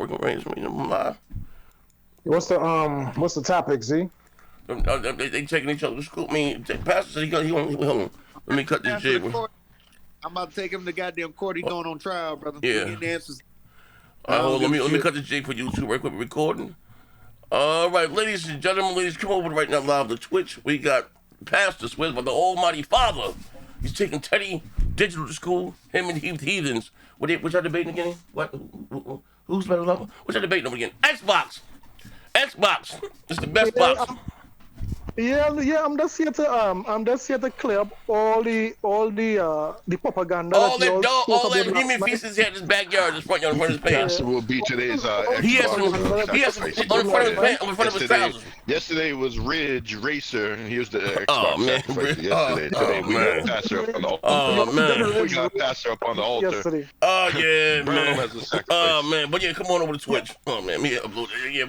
Working range, live. What's the topic, Z? They taking each other to school. I mean, Pastor said he hold on. Let me cut this jig. I'm about to take him to goddamn court. He going on trial, brother. Yeah. Getting answers. All right, hold on. Let me cut this jig for YouTube right quick. Recording. All right, ladies and gentlemen, ladies, come over right now live to Twitch. We got Pastor Swiss by the Almighty Father. He's taking Teddy Digital to school. Him and Heathens. Which are debating again? What? Who's better lover? Which are debating over again? Xbox. It's the best box. Yeah. I'm just here to clear up all the propaganda. All that human feces had in his backyard, his front yard, in front of his pants. Pastor will be today's He has some on front of his trousers. Yesterday was Ridge Racer, and he was the Xbox man. yesterday. Today we got Pastor up on the altar. Oh man, we got Pastor up on the altar. Yesterday. Oh yeah, man. As a sacrifice. Oh man, but yeah, come on over to Twitch. Oh man, we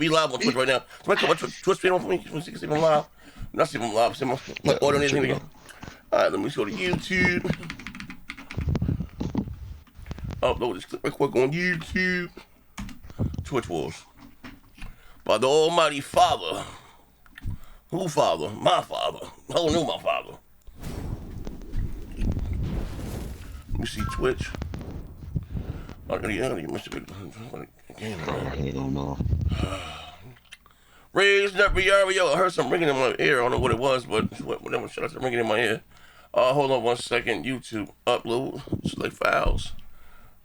live on Twitch right now. Somebody come on Twitch stream on for me. You can see them live. Not see them live. See them order anything again. All right, let me go to YouTube. Upload this clip real quick on YouTube. Twitch Wars. By the Almighty Father. Who Father? My Father. Who knew my Father? Let me see Twitch. I don't know. Raised up Riario. I heard some ringing in my ear. I don't know what it was, but whatever. Should I say ringing in my ear? Hold on 1 second. YouTube upload. Select files.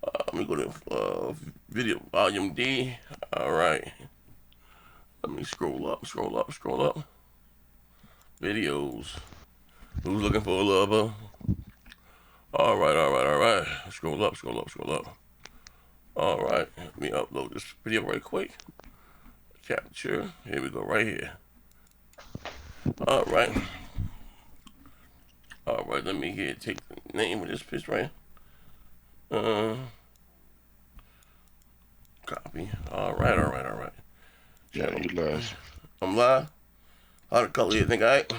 Let me go to video volume D. All right. Let me scroll up. Videos. Who's looking for a lover? All right. Scroll up. All right. Let me upload this video right quick. Capture. Here we go, right here. All right. Let me take the name of this piece right here. Copy. All right. Yeah, you live. I'm live. How the color you think? All right.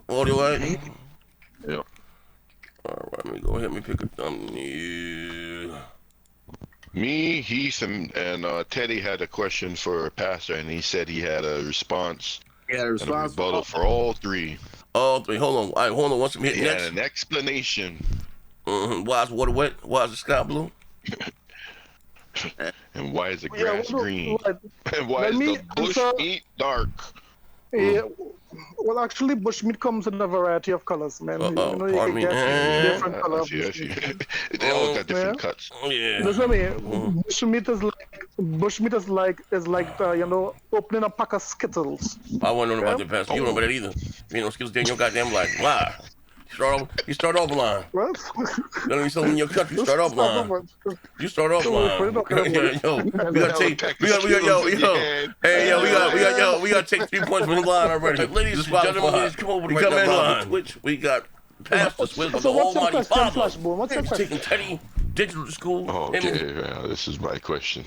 Audio, all right? Yeah. All right. Let me go ahead and pick a thumbnail. Me, Heath, and Teddy had a question for Pastor, and he said he had a response. Yeah, and a rebuttal for all three. All three. Hold on. All right, hold on. Once I'm hitting next. An explanation. Why is water wet? Why is the sky blue? And why is the grass green? And why is the bush meat dark? Yeah, well, actually, bushmeat comes in a variety of colors, man. You know, you can get different colors. They all got different cuts. Yeah. That's what I mean. Bushmeat is like you know, opening a pack of Skittles. I wasn't knowing about that, Pastor. You don't know about that either. You know, Skittles in your goddamn life. Lie. You start off line. What? Let me tell you in your country. You start off line. You start off line. We gotta take. We gotta take 3 points from the line already. Ladies and gentlemen, come over to come in line. Which we got Pastor Swiss with the Almighty Father. What's your taking Teddy Digital to school. Okay, this is my question.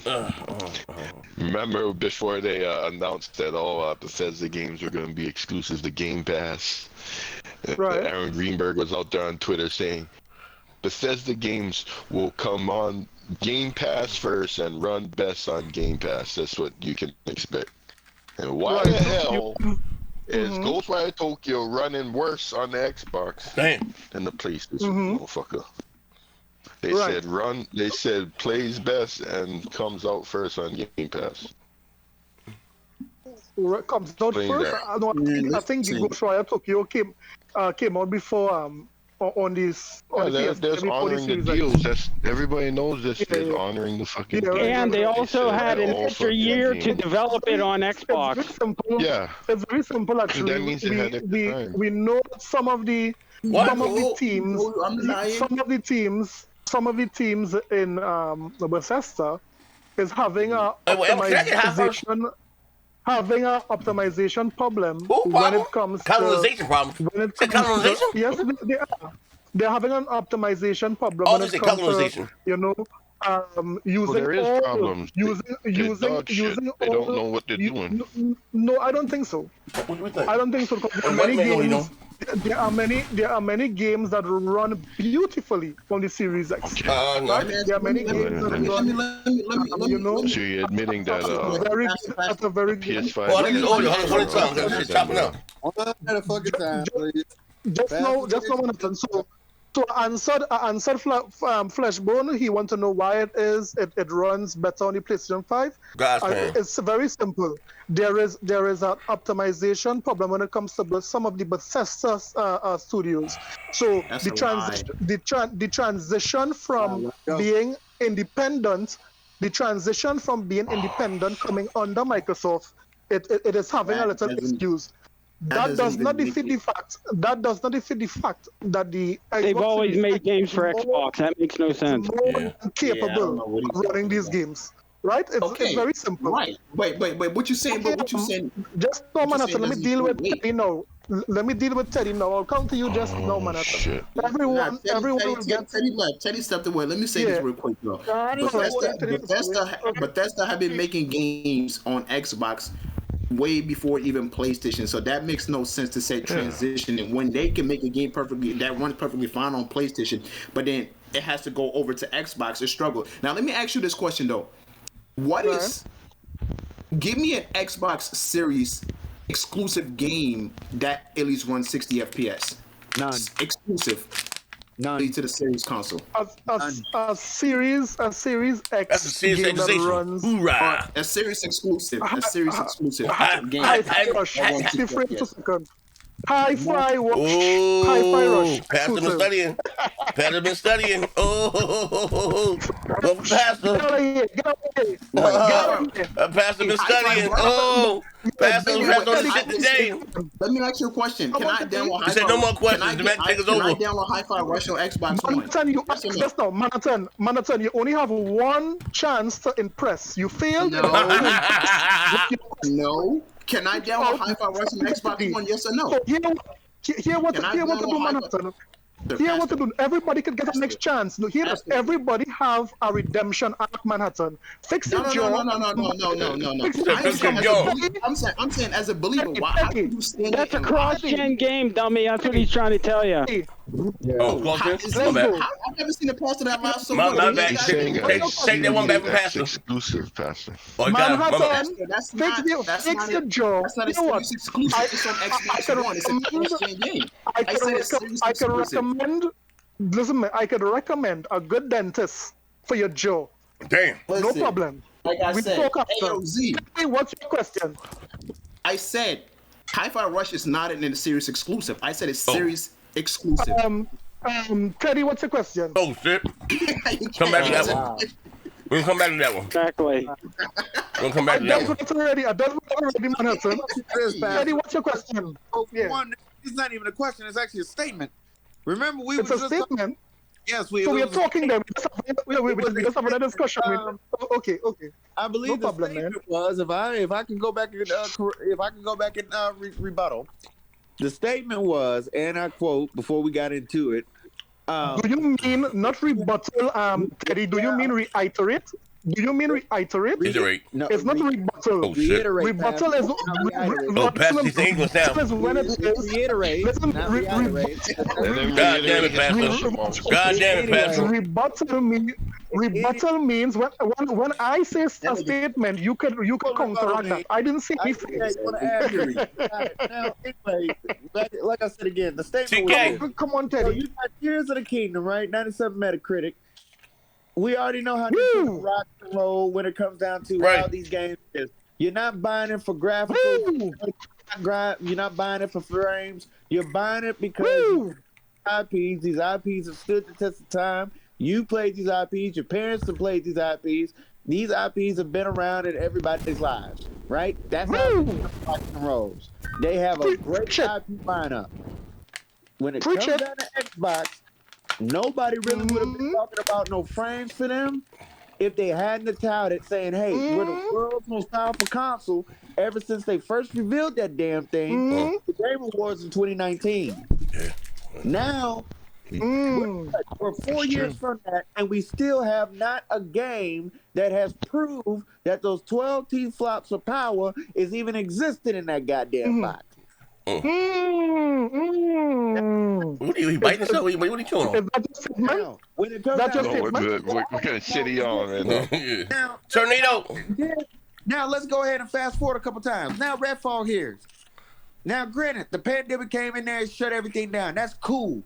Remember before they announced that all Bethesda games were going to be exclusive to Game Pass? Right. Aaron Greenberg was out there on Twitter saying Bethesda games will come on Game Pass first and run best on Game Pass. That's what you can expect. And why the hell is Ghostwire Tokyo running worse on the Xbox than the PlayStation, motherfucker? They said plays best and comes out first on Game Pass. Comes out first. I think Ghostwire Tokyo came out before on this. There's honoring the deals. That's everybody knows this. Is honoring the fucking. Yeah, and they also had an extra year to develop it on Xbox. It's very simple. Yeah, it's very simple actually. That means we know some of the teams in Bethesda is having a optimization problem when it comes to colonization problem. Colonization? Yes, they are. They're having an optimization problem when it comes to, you know, using there is problems. using they don't know what they're doing. No, I don't think so. What do we think? I don't think so. Because there are many games that run beautifully from the Series X. Okay. Right? There are many games that run. You know, So you're admitting that very good, at a very good. PS5. Oh, I think it's audio. Hold on, time. That shit chopping up. One at a fucking time, please. Just know what happened. So I answered Fleshbone. He want to know why it runs better on the PlayStation 5. It's very simple. There is an optimization problem when it comes to some of the Bethesda studios. So the transition from being independent, coming under Microsoft, it is having a little excuse. That does not defeat the fact that the they've always made games for Xbox. That makes no sense. More capable of running these games, right? It's very simple. Right. Wait. What you saying? But what you saying? Just no, Manhattan. Let me deal with Teddy now. Let me deal with Teddy now. I'll come to you just now, Manhattan. Everyone will get Teddy left. Teddy stepped away. Let me say this real quick, though. Bethesda have been making games on Xbox way before even PlayStation, so that makes no sense to say transition. And when they can make a game that runs perfectly fine on PlayStation, but then it has to go over to Xbox, it's struggle. Now let me ask you this question though: give me an Xbox Series exclusive game that at least runs 60 FPS? None. Exclusive. None to the Series console. A Series X That's a Series game that runs. Hoorah! A Series exclusive. A Series exclusive game. Hi-Fi Rush. 60 frames per second. Hi-Fi Rush. Pastor been studying. Pastor been studying. Oh, go for Pastor. Get out of here. Pastor been studying. Oh, Pastor on the shit today. Let me ask you a question. Can I download Hi-Fi? You said no more questions. The man take us over. Can I download Hi-Fi Rush on Xbox One? Manhattan, you only have one chance to impress. You failed. No. No. Can I download Hi-Fi Rush on Xbox One? Yes or no? So hear what to do, Manhattan. Hear what to do. Everybody could get a next chance. No, here, everybody have a redemption arc, Manhattan. Fix it, Joe. No. I'm saying as a believer, how can you stand That's a cross-gen game, dummy. That's what he's trying to tell you. Oh, I've never seen a pastor that allows so much. My bad. Take that one back from Pastor. Exclusive, Pastor. Manhattan, fix it, Joe. That's not exclusive. It's on Xbox One. It's a cross-gen game. I could recommend a good dentist for your jaw. Damn. No problem. Like I said, AOZ. Hey, what's your question? I said Hi-Fi Rush is not in the Series exclusive. I said it's Series exclusive. Teddy, what's your question? Oh shit. Come back to that one. We'll come back to that one. Exactly. We'll come back to that one. I done already, Manhattan. Teddy, what's your question? One, it's not even a question. It's actually a statement. Remember, it's a statement. Yes, we are talking there. We just having a discussion. Okay. I believe the statement was if I can go back and rebuttal. The statement was, and I quote before we got into it. Do you mean not rebuttal, Teddy? Do you mean reiterate? Do you mean reiterate? Reiterate. No, it's not rebuttal. Oh shit. Rebuttal is Pastor, these English now. When it is reiterate. Listen, God damn it, Pastor. God damn it, Pastor. Rebuttal means when I say a statement, you could counteract that. I didn't say anything. Now, anyway, like I said again, the statement was, come on, Teddy. You got Tears of the Kingdom, right? 97 Metacritic. We already know how to rock and roll when it comes down to how these games is. You're not buying it for graphics. You're not buying it for frames. You're buying it because these IPs have stood the test of time. You played these IPs. Your parents have played these IPs. These IPs have been around in everybody's lives, right? That's how rock and rolls. They have a great IP lineup. When it comes down to Xbox, nobody really would have been talking about no frames for them if they hadn't touted saying, hey, we're the world's most powerful console ever since they first revealed that damn thing. The Game Awards in 2019. Now, we're 4 years from that, and we still have not a game that has proved that those 12 T-flops of power is even existing in that goddamn box. What are you biting yourself? What are you chewing on? Now, when it comes what kind of shit are you on right now? Now, Tornado. Now let's go ahead and fast forward a couple times. Now Redfall here. Now, granted, the pandemic came in there and shut everything down. That's cool.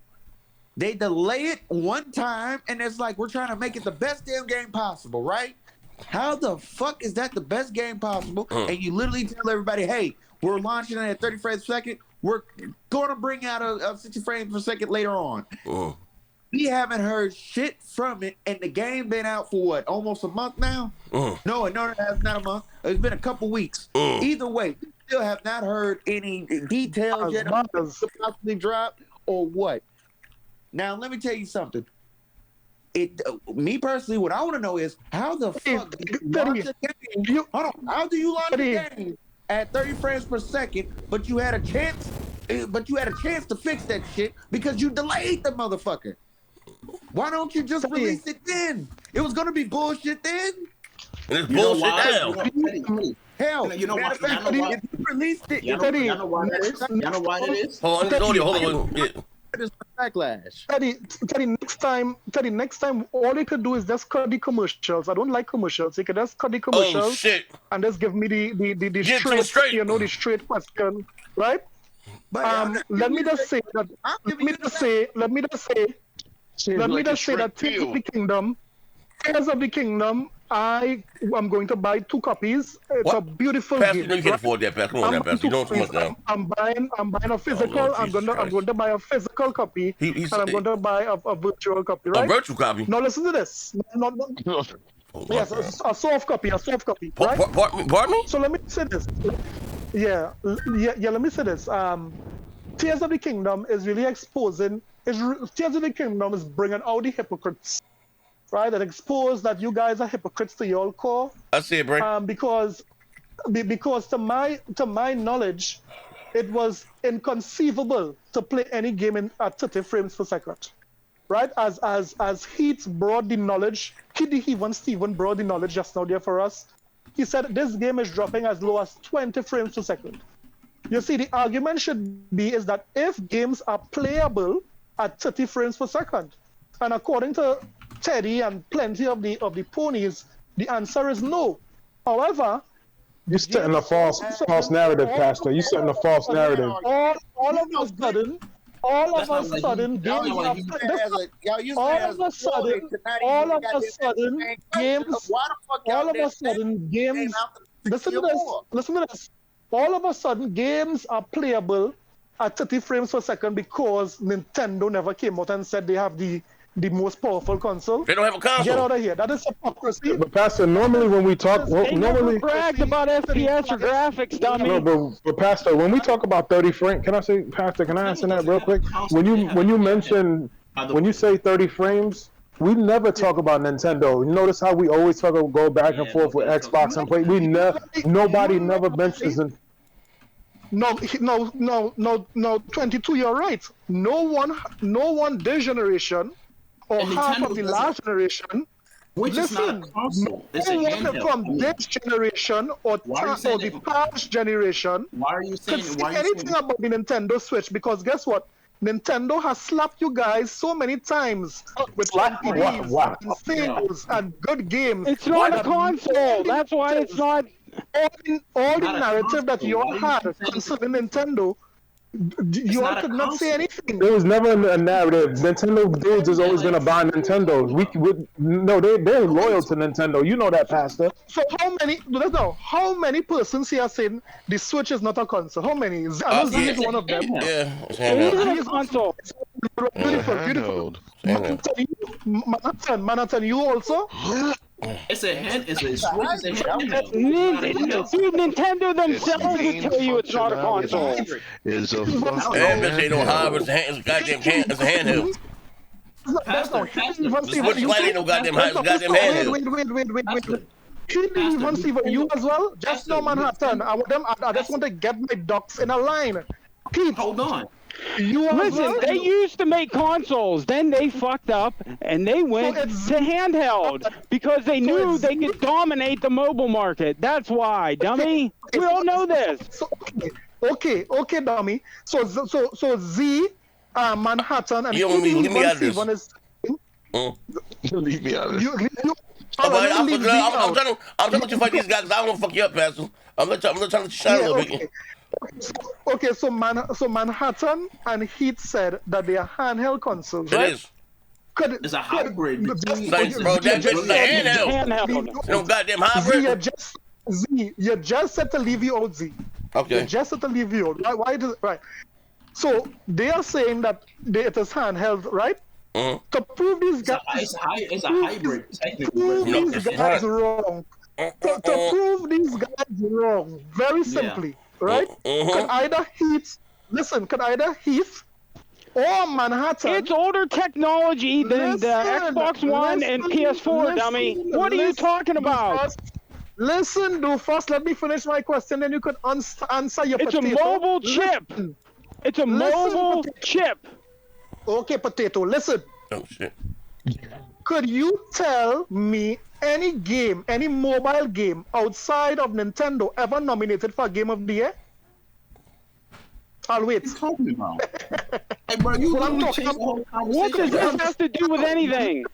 They delay it one time, and it's like we're trying to make it the best damn game possible, right? How the fuck is that the best game possible? And you literally tell everybody, hey, we're launching it at 30 frames per second. We're going to bring out a 60 frames per second later on. We haven't heard shit from it, and the game been out for what, almost a month now? No, it has not a month. It's been a couple weeks. Either way, we still have not heard any details yet about the possibly drop or what. Now, let me tell you something. Me personally, what I want to know is how the fuck do you launch a game? Hold on. How do you launch a game at 30 frames per second, but you had a chance to fix that shit because you delayed the motherfucker? Why don't you just release it then? It was gonna be bullshit then. And it's bullshit now. Hell, you know why? If you released it, you know why that is? You know why that is? Hold on. It's backlash. Teddy, next time, all you could do is just cut the commercials. I don't like commercials. You could just cut the commercials and just give me the straight, you know, the straight question, right? But let me just say that Tears of the Kingdom, I am going to buy 2 copies. It's a beautiful Pastor, game. You can't afford that, Pastor. Come on now, Pastor. You don't too much now. I'm buying a physical. I'm going to buy a physical copy, and I'm going to buy a virtual copy, right? A virtual copy? Now listen to this. Yes, a soft copy, right? Pardon me? So let me say this. Yeah, let me say this. Tears of the Kingdom is really exposing. Tears of the Kingdom is bringing out the hypocrites. Right, that expose that you guys are hypocrites to your core. I see it, bro. Because to my knowledge, it was inconceivable to play any game at 30 frames per second. Right, as Heath brought the knowledge, even Steven brought the knowledge just now there for us. He said this game is dropping as low as 20 frames per second. You see, the argument should be is that if games are playable at 30 frames per second, and according to Teddy and plenty of the ponies, the answer is no. However, you're setting a false narrative, Pastor. You're setting a false narrative. All of a sudden, games are playable at 30 frames per second because Nintendo never came out and said they have the most powerful console. They don't have a console. Get out of here. That is hypocrisy. But Pastor, normally when we talk, never bragged about FPS or graphics, dummy. No, but Pastor, when we talk about 30 frames, can I say, Pastor, can I answer that real quick? When you say 30 frames, we never talk about Nintendo. You notice how we always go back and forth with Xbox and Play. Nobody never mentions it. No, 22, you're right. No one this generation or half of the last generation. Which is not a console. It's a handheld. From this generation or the past generation. Why are you saying anything about the Nintendo Switch? Because guess what? Nintendo has slapped you guys so many times with and sales and good games. It's not a console. That's why it's not. All the narrative that you all had concerning Nintendo, you all could not say anything. There was never a narrative. Nintendo dudes is always going to buy Nintendos. They're loyal to Nintendo. You know that, Pastor. So how many persons here are saying the Switch is not a console? How many? I know Z is one of them. Yeah, it is a console. Beautiful. Manhattan, you also? It's a hand. It's a Switch. It's a handheld. Nintendo themselves would tell you it's not a console. It's a ain't no hobby. It's a goddamn it's a handheld. The Switch Lite ain't no goddamn handheld. Wait. He didn't even see you as well. Just no Manhattan. I just want to get my ducks in a line. Pete, hold on. Listen, they used to make consoles, then they fucked up, and they went to handheld because they knew they could dominate the mobile market. That's why, dummy. We all know this. Okay, dummy. So Z, Manhattan, and leave me out of this. Leave me out of this. I'm trying to let you fight these guys because I don't want to fuck you up, Pastor. I'm trying to let you shine a little bit. Okay, so Manhattan and Heath said that they are handheld consoles, right? It is. It's a hybrid. Bro, that bitch is a handheld. No goddamn hybrid. You just said to leave you out, Z. Okay. You just said to leave you out. Why does right? So they are saying that it is handheld, right? To prove these guys, it's a hybrid. Prove these guys wrong. To prove these guys wrong, very simply, right? Could either Heath or Manhattan. It's older technology than the Xbox One and PS4, dummy. What are you talking about? Listen, first let me finish my question, then you could answer your potato. It's a mobile chip. It's a mobile chip. Okay, potato, listen. Oh, shit. Could you tell me any game, any mobile game outside of Nintendo ever nominated for Game of the Year? I'll wait. What are you talking about? Hey, bro, you what does this have to do with anything?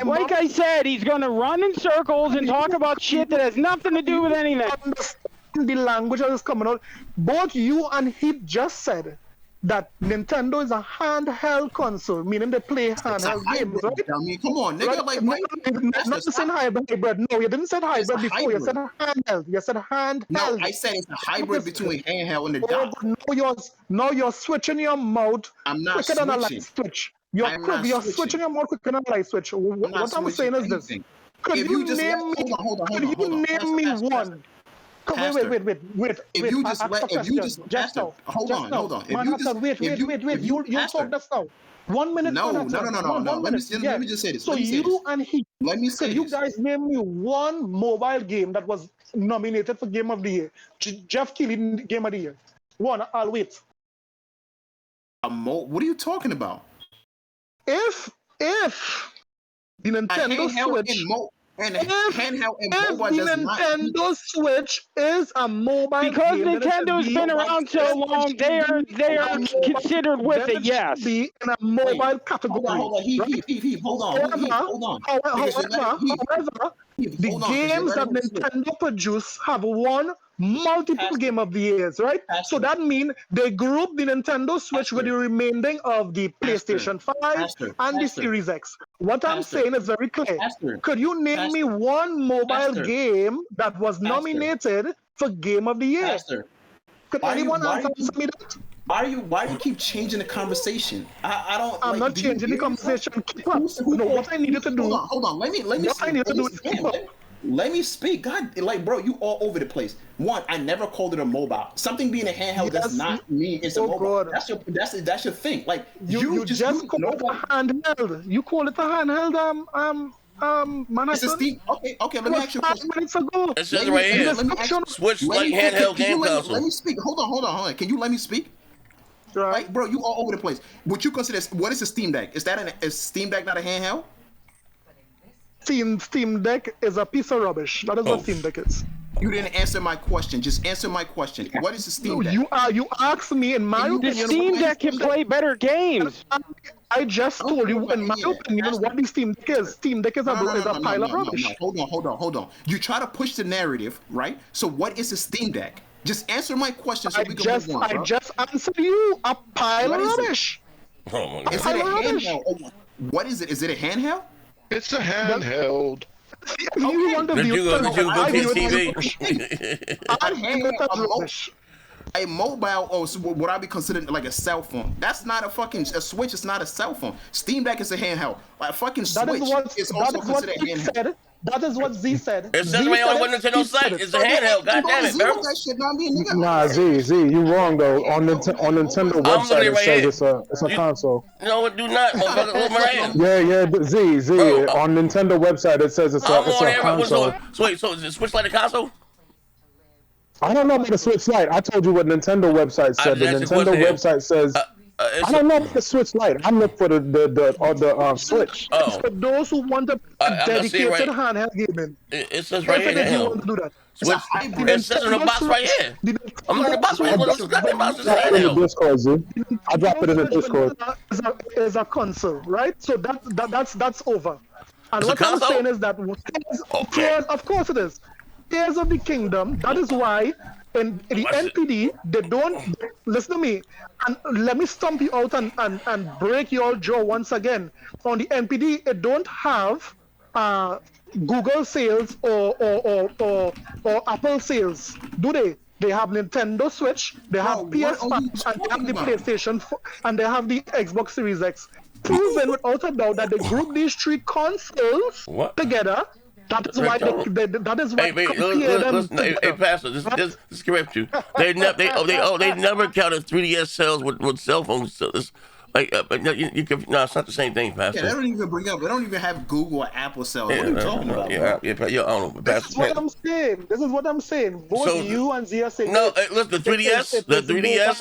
Like I said, he's going to run in circles and talk about shit that has nothing to do with anything. The language that is coming out. Both you and Heath just said that Nintendo is a handheld console, meaning they play handheld games, right? I mean, come on, nigga. Right? Not saying hybrid. No, you didn't say hybrid before. You said handheld. You said handheld. No, I said it's a hybrid between handheld and the dock. Now you're switching your mouth quicker than a light switch. You're switching your mouth quicker than a light switch. What I'm saying is this. Could you name me one? Wait. If you just hold on. Wait. You talk this now. 1 minute. No. Let me just say this. So you and he. Let me say you guys name me one mobile game that was nominated for Game of the Year. Jeff Keighley Game of the Year. One. I'll wait. What are you talking about? If the Nintendo Switch. Nintendo Switch is a mobile because game, Nintendo's been around so long, they are considered with it. Yes. Be in a mobile category. Hold on. However, the games that Nintendo produce have won multiple Game of the Years, right? So that means they group the Nintendo Switch with the remaining of the PlayStation 5 and the Series X. What I'm saying is very clear. Could you name me one mobile game that was nominated for Game of the Year? Could anyone answer me that? Why do you keep changing the conversation? I don't. I'm not changing the conversation. Keep up. No, what I needed to do. Hold on. Let me. What I needed to do is keep up. Let me speak. God, bro, you all over the place. One, I never called it a mobile. Something being a handheld does not mean it's a mobile. God. That's your thing. Like you just call it a handheld. You call it a handheld. It's a Steam. Okay. Let me ask you a question. 5 minutes ago. It says right here. Switch like handheld game console. Let me speak. Hold on. Can you let me speak? Right, bro, you all over the place. Would you consider what is a Steam Deck? Is Steam Deck not a handheld? Steam Deck is a piece of rubbish. That is what Steam Deck is. You didn't answer my question. Just answer my question. What is a Steam Deck? You asked me in my opinion. The Steam Deck can play better games. I just told you in my opinion what the Steam Deck is. Steam Deck is a pile of rubbish. Hold on. You try to push the narrative, right? So what is a Steam Deck? Just answer my question so we can move on, I just answered you. A pile of rubbish. Oh my God. Is it a handheld? What is it? Is it a handheld? It's a handheld. You want to view a mobile, or what I be considered like a cell phone. That's not a Switch. It's not a cell phone. Steam Deck is a handheld. Like a fucking Switch is also considered a handheld. That is what Z said. It says right on the Nintendo site. It's a handheld. God damn it, bro. Nah, Z, you wrong though. On Nintendo website it says it's a console. No, it do not, motherfucker. Look right here. Yeah, Z. Bro, on Nintendo website it says it's a console. So wait, so is it Switch like a console? I don't know about the Switch Lite. I told you what Nintendo website said. The Nintendo website says I don't look for the Switch Lite. I look for the Switch. It's for those who want a dedicated handheld gaming. It says right here. You want to do that. It says in the box right here. I'm in the box right here. What's got the box? I drop it in the Discord. Is a console, right? So that's over. And what I'm saying is that Tears, of course it is. Tears of the Kingdom. That is why in the NPD they don't listen to me. And let me stomp you out and break your jaw once again. On the NPD, it don't have Google sales or Apple sales, do they? They have Nintendo Switch, they have PS5, and they have the PlayStation 4, and they have the Xbox Series X. Proven without a doubt that they group these three consoles together. That is why that is why Hey, Pastor, this correct you. They never counted 3DS sales with cell phones. Like, it's not the same thing, Pastor. Yeah, they don't even bring up. They don't even have Google or Apple sales. What are you talking about? I don't know. This is what I'm saying. This is what I'm saying. Both you and Zia say. No, look, the 3DS, the Vita,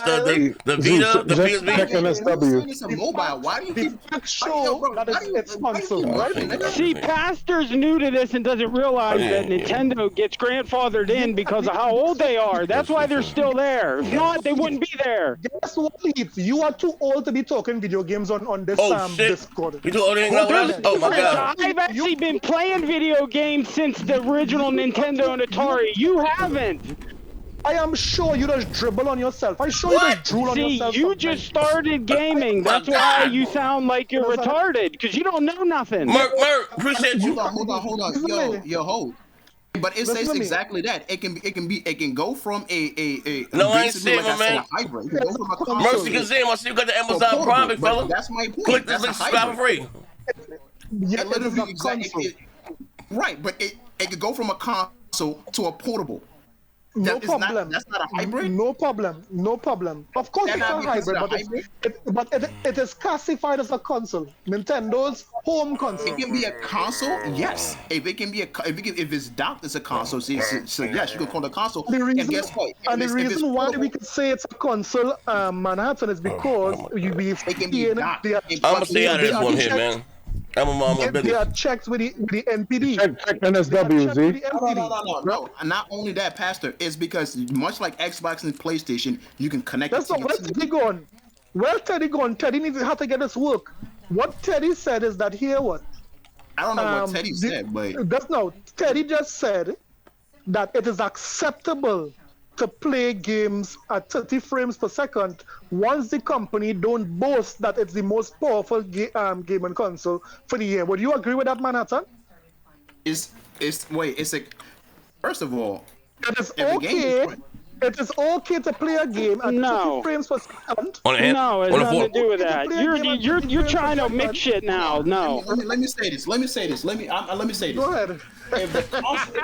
the PSV. It's a mobile. Why do you keep show that it's console, right? See, Pastor's new to this and doesn't realize that Nintendo gets grandfathered in because of how old they are. That's why they're still there. If not, they wouldn't be there. Guess what, Heath? You are too old to be talking video games on this Discord. You too old? Oh my God! I've actually been playing video games since the original Nintendo and Atari. You haven't. I am sure you just dribble on yourself. I'm sure you just drool on yourself. See, you just started gaming. That's why you sound like you're retarded, because you don't know nothing. Mark, appreciate you. Hold on. Yo, hold. But it says exactly that. It can go from a no, I ain't saying, my man. Mercy Kazim, I see you got the Amazon Prime, fella. That's my point. Click this link, subscribe for free. Yeah, literally exactly. Right, but it could go from a console to a portable. No problem. That's not a hybrid? No problem. Of course it's a hybrid, but it is classified as a console. Nintendo's home console. It can be a console, yes. If it's docked as a console, so yes, you can call it a console. And guess what? And the reason why we can say it's a console, Manhattan, is because we've seen I'm gonna stay out of this one here, man. I'm a mom of business. They are checked with the NPD. Check NSW, Z. No. Not only that, Pastor, is because much like Xbox and PlayStation, you can connect. That's not where Teddy gone. Where Teddy gone? Teddy needs to have to get this work. What Teddy said is that here what? I don't know what Teddy said, but Teddy just said that it is acceptable to play games at 30 frames per second once the company don't boast that it's the most powerful gaming console for the year. Would you agree with that, Manhattan? First of all, it is okay. It is okay to play a game at 30 frames per second. No, it has nothing to do with that. You're trying to mix shit now. No. Let me say this. Let me say this. Go ahead. If the console,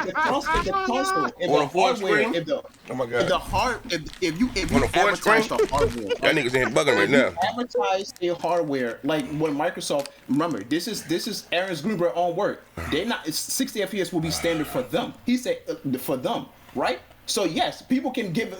if you advertise the hardware, that niggas ain't bugging right now. Advertise the hardware like when Microsoft. Remember, this is Aaron Gruber's own word. They're not. 60 FPS will be standard for them. He said for them, right? So yes, people can give,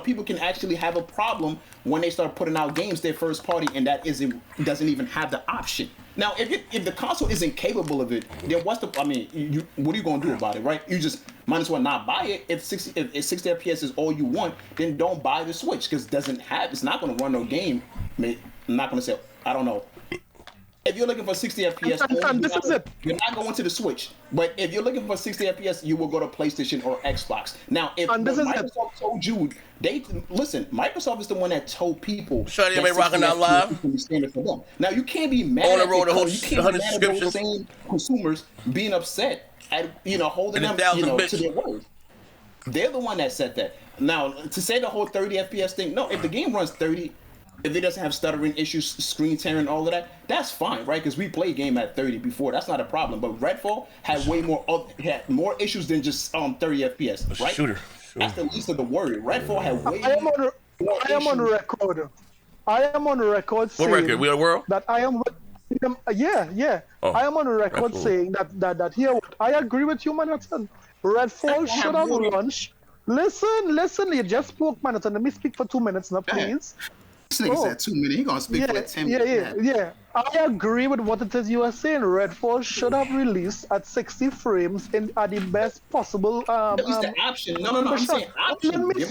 people can actually have a problem when they start putting out games their first party, and that doesn't even have the option. Now, if the console isn't capable of it, then what are you gonna do about it, right? You just might as well not buy it. If 60 FPS is all you want, then don't buy the Switch because it's not gonna run no game. I'm not gonna say, I don't know. If you're looking for 60 FPS, you're not going to the Switch. But if you're looking for 60 FPS, you will go to PlayStation or Xbox. Now, if Microsoft told you, Microsoft is the one that told people. Shut it, rocking out live. For them. Now, you can't be mad at those same consumers being upset at holding them to their word. They're the one that said that. Now, to say the whole 30 FPS thing, no, if the game runs 30. If it doesn't have stuttering issues, screen tearing, all of that, that's fine, right? Because we played game at 30 before. That's not a problem. But Redfall had more issues than just 30 FPS, right? Shooter. That's the least of the worry. Redfall had way more. I am on record. I am on record saying. What record? We are world? That I am. Yeah. Oh, I am on record saying that here. I agree with you, Manhattan. Redfall should have launched. Listen. You just spoke, Manhattan. Let me speak for 2 minutes now, please. This nigga said 2 minutes. He gonna speak for like 10 minutes. Yeah. I agree with what it is you are saying. Redfall should have released at 60 frames at the best possible. At least the option. No. I'm saying option. Let me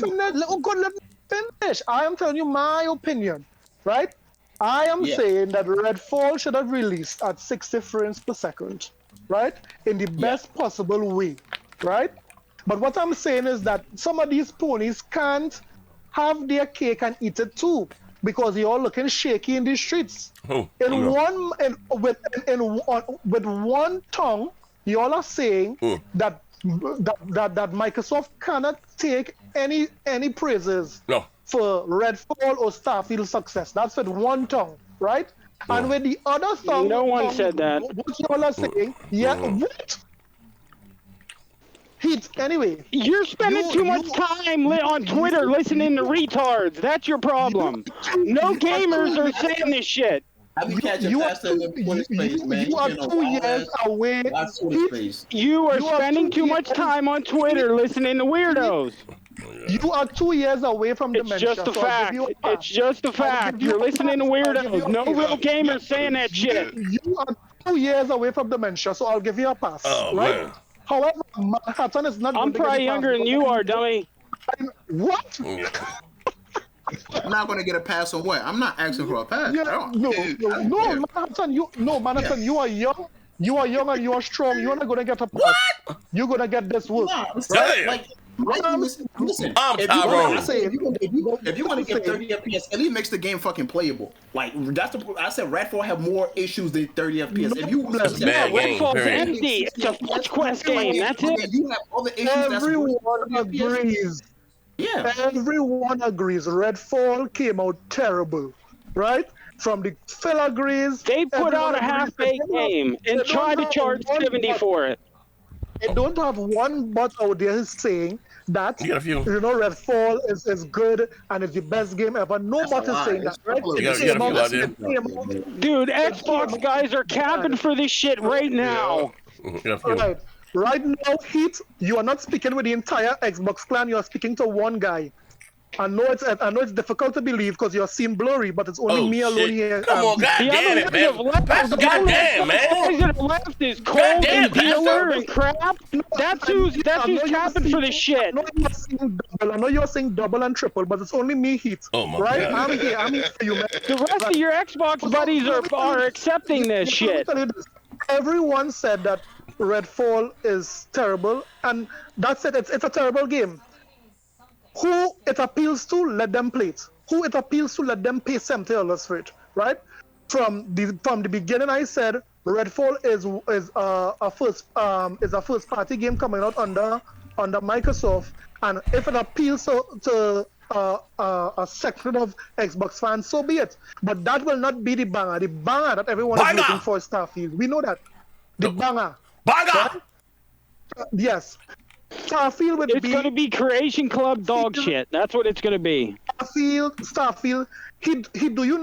finish. I am telling you my opinion, right? I am saying that Redfall should have released at 60 frames per second, right? In the best possible way, right? But what I'm saying is that some of these ponies can't have their cake and eat it too, because you're all looking shaky in the streets. With one tongue, you all are saying that Microsoft cannot take any praises for Redfall or Starfield success. That's with one tongue, right? And with the other tongue, no one said that. What you all are saying? What? Heath, anyway. You're spending too much time on Twitter listening to retards. That's your problem. No gamers are saying this shit. You are 2 years away. You are spending too much time on Twitter listening to weirdos. You are 2 years away from dementia. It's just a fact. It's just a fact. You're listening to weirdos. No real gamers saying that shit. You are 2 years away from dementia, so I'll give you a pass. Right? Man. However, Manhattan is not. I'm probably younger than you are, dummy. What? I'm not gonna get a pass on what? I'm not asking for a pass. No, Manhattan, you are young. You are young and you are strong. You're not gonna get a pass. What? You're gonna get this work. Right? Listen. If you want to get 30 FPS, at least makes the game fucking playable. Like I said, Redfall have more issues than 30 FPS. Redfall's empty. It's a Fetch Quest game. That's it. You have all the issues. Everyone agrees. Yeah. Everyone agrees. Redfall came out terrible, right? From the Phil agrees. They put out a half-baked game and tried to charge 70 for it. I don't have one bot out there saying that Redfall is good and it's the best game ever. No bot is saying that, right? Dude, Xbox guys are capping for this shit right now. Right now, Heath, you are not speaking with the entire Xbox clan. You are speaking to one guy. I know it's difficult to believe because you're seeing blurry, but it's only me alone here. Come on, goddamn it, man! Pastor, goddamn, man! The left is cold and dealer and crap. That's who's capping for this shit. I know you're saying double and triple, but it's only me, Heath. Oh my right? God. I'm here for you, man. The rest of your Xbox buddies are accepting this shit. Everyone said that Redfall is terrible, and that's it. It's a terrible game. Who it appeals to, let them play it. Who it appeals to, let them pay $70 for it. Right? From the beginning, I said Redfall is a first party game coming out under Microsoft, and if it appeals to a section of Xbox fans, so be it. But that will not be the banger. The banger that everyone is looking for is Starfield. We know that. The banger. Banger! Yes. Starfield it's going to be Creation Club dog shit. That's what it's going to be. Starfield. Do you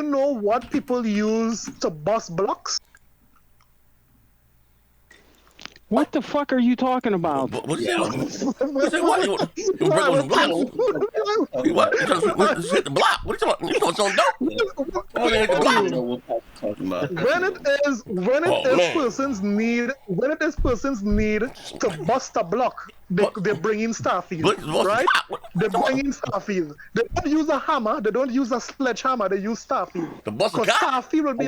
know what people use to bust blocks? What the fuck are you talking about? What is that? You break on the block? What? You hit the block. What are you talking about? You know it's on dope. Oh, you hit the block. When it is persons need to bust a block, they bring in Starfield, right? They bring in Starfield. They don't use a hammer. They don't use a sledgehammer. They use Starfield. Because Starfield will be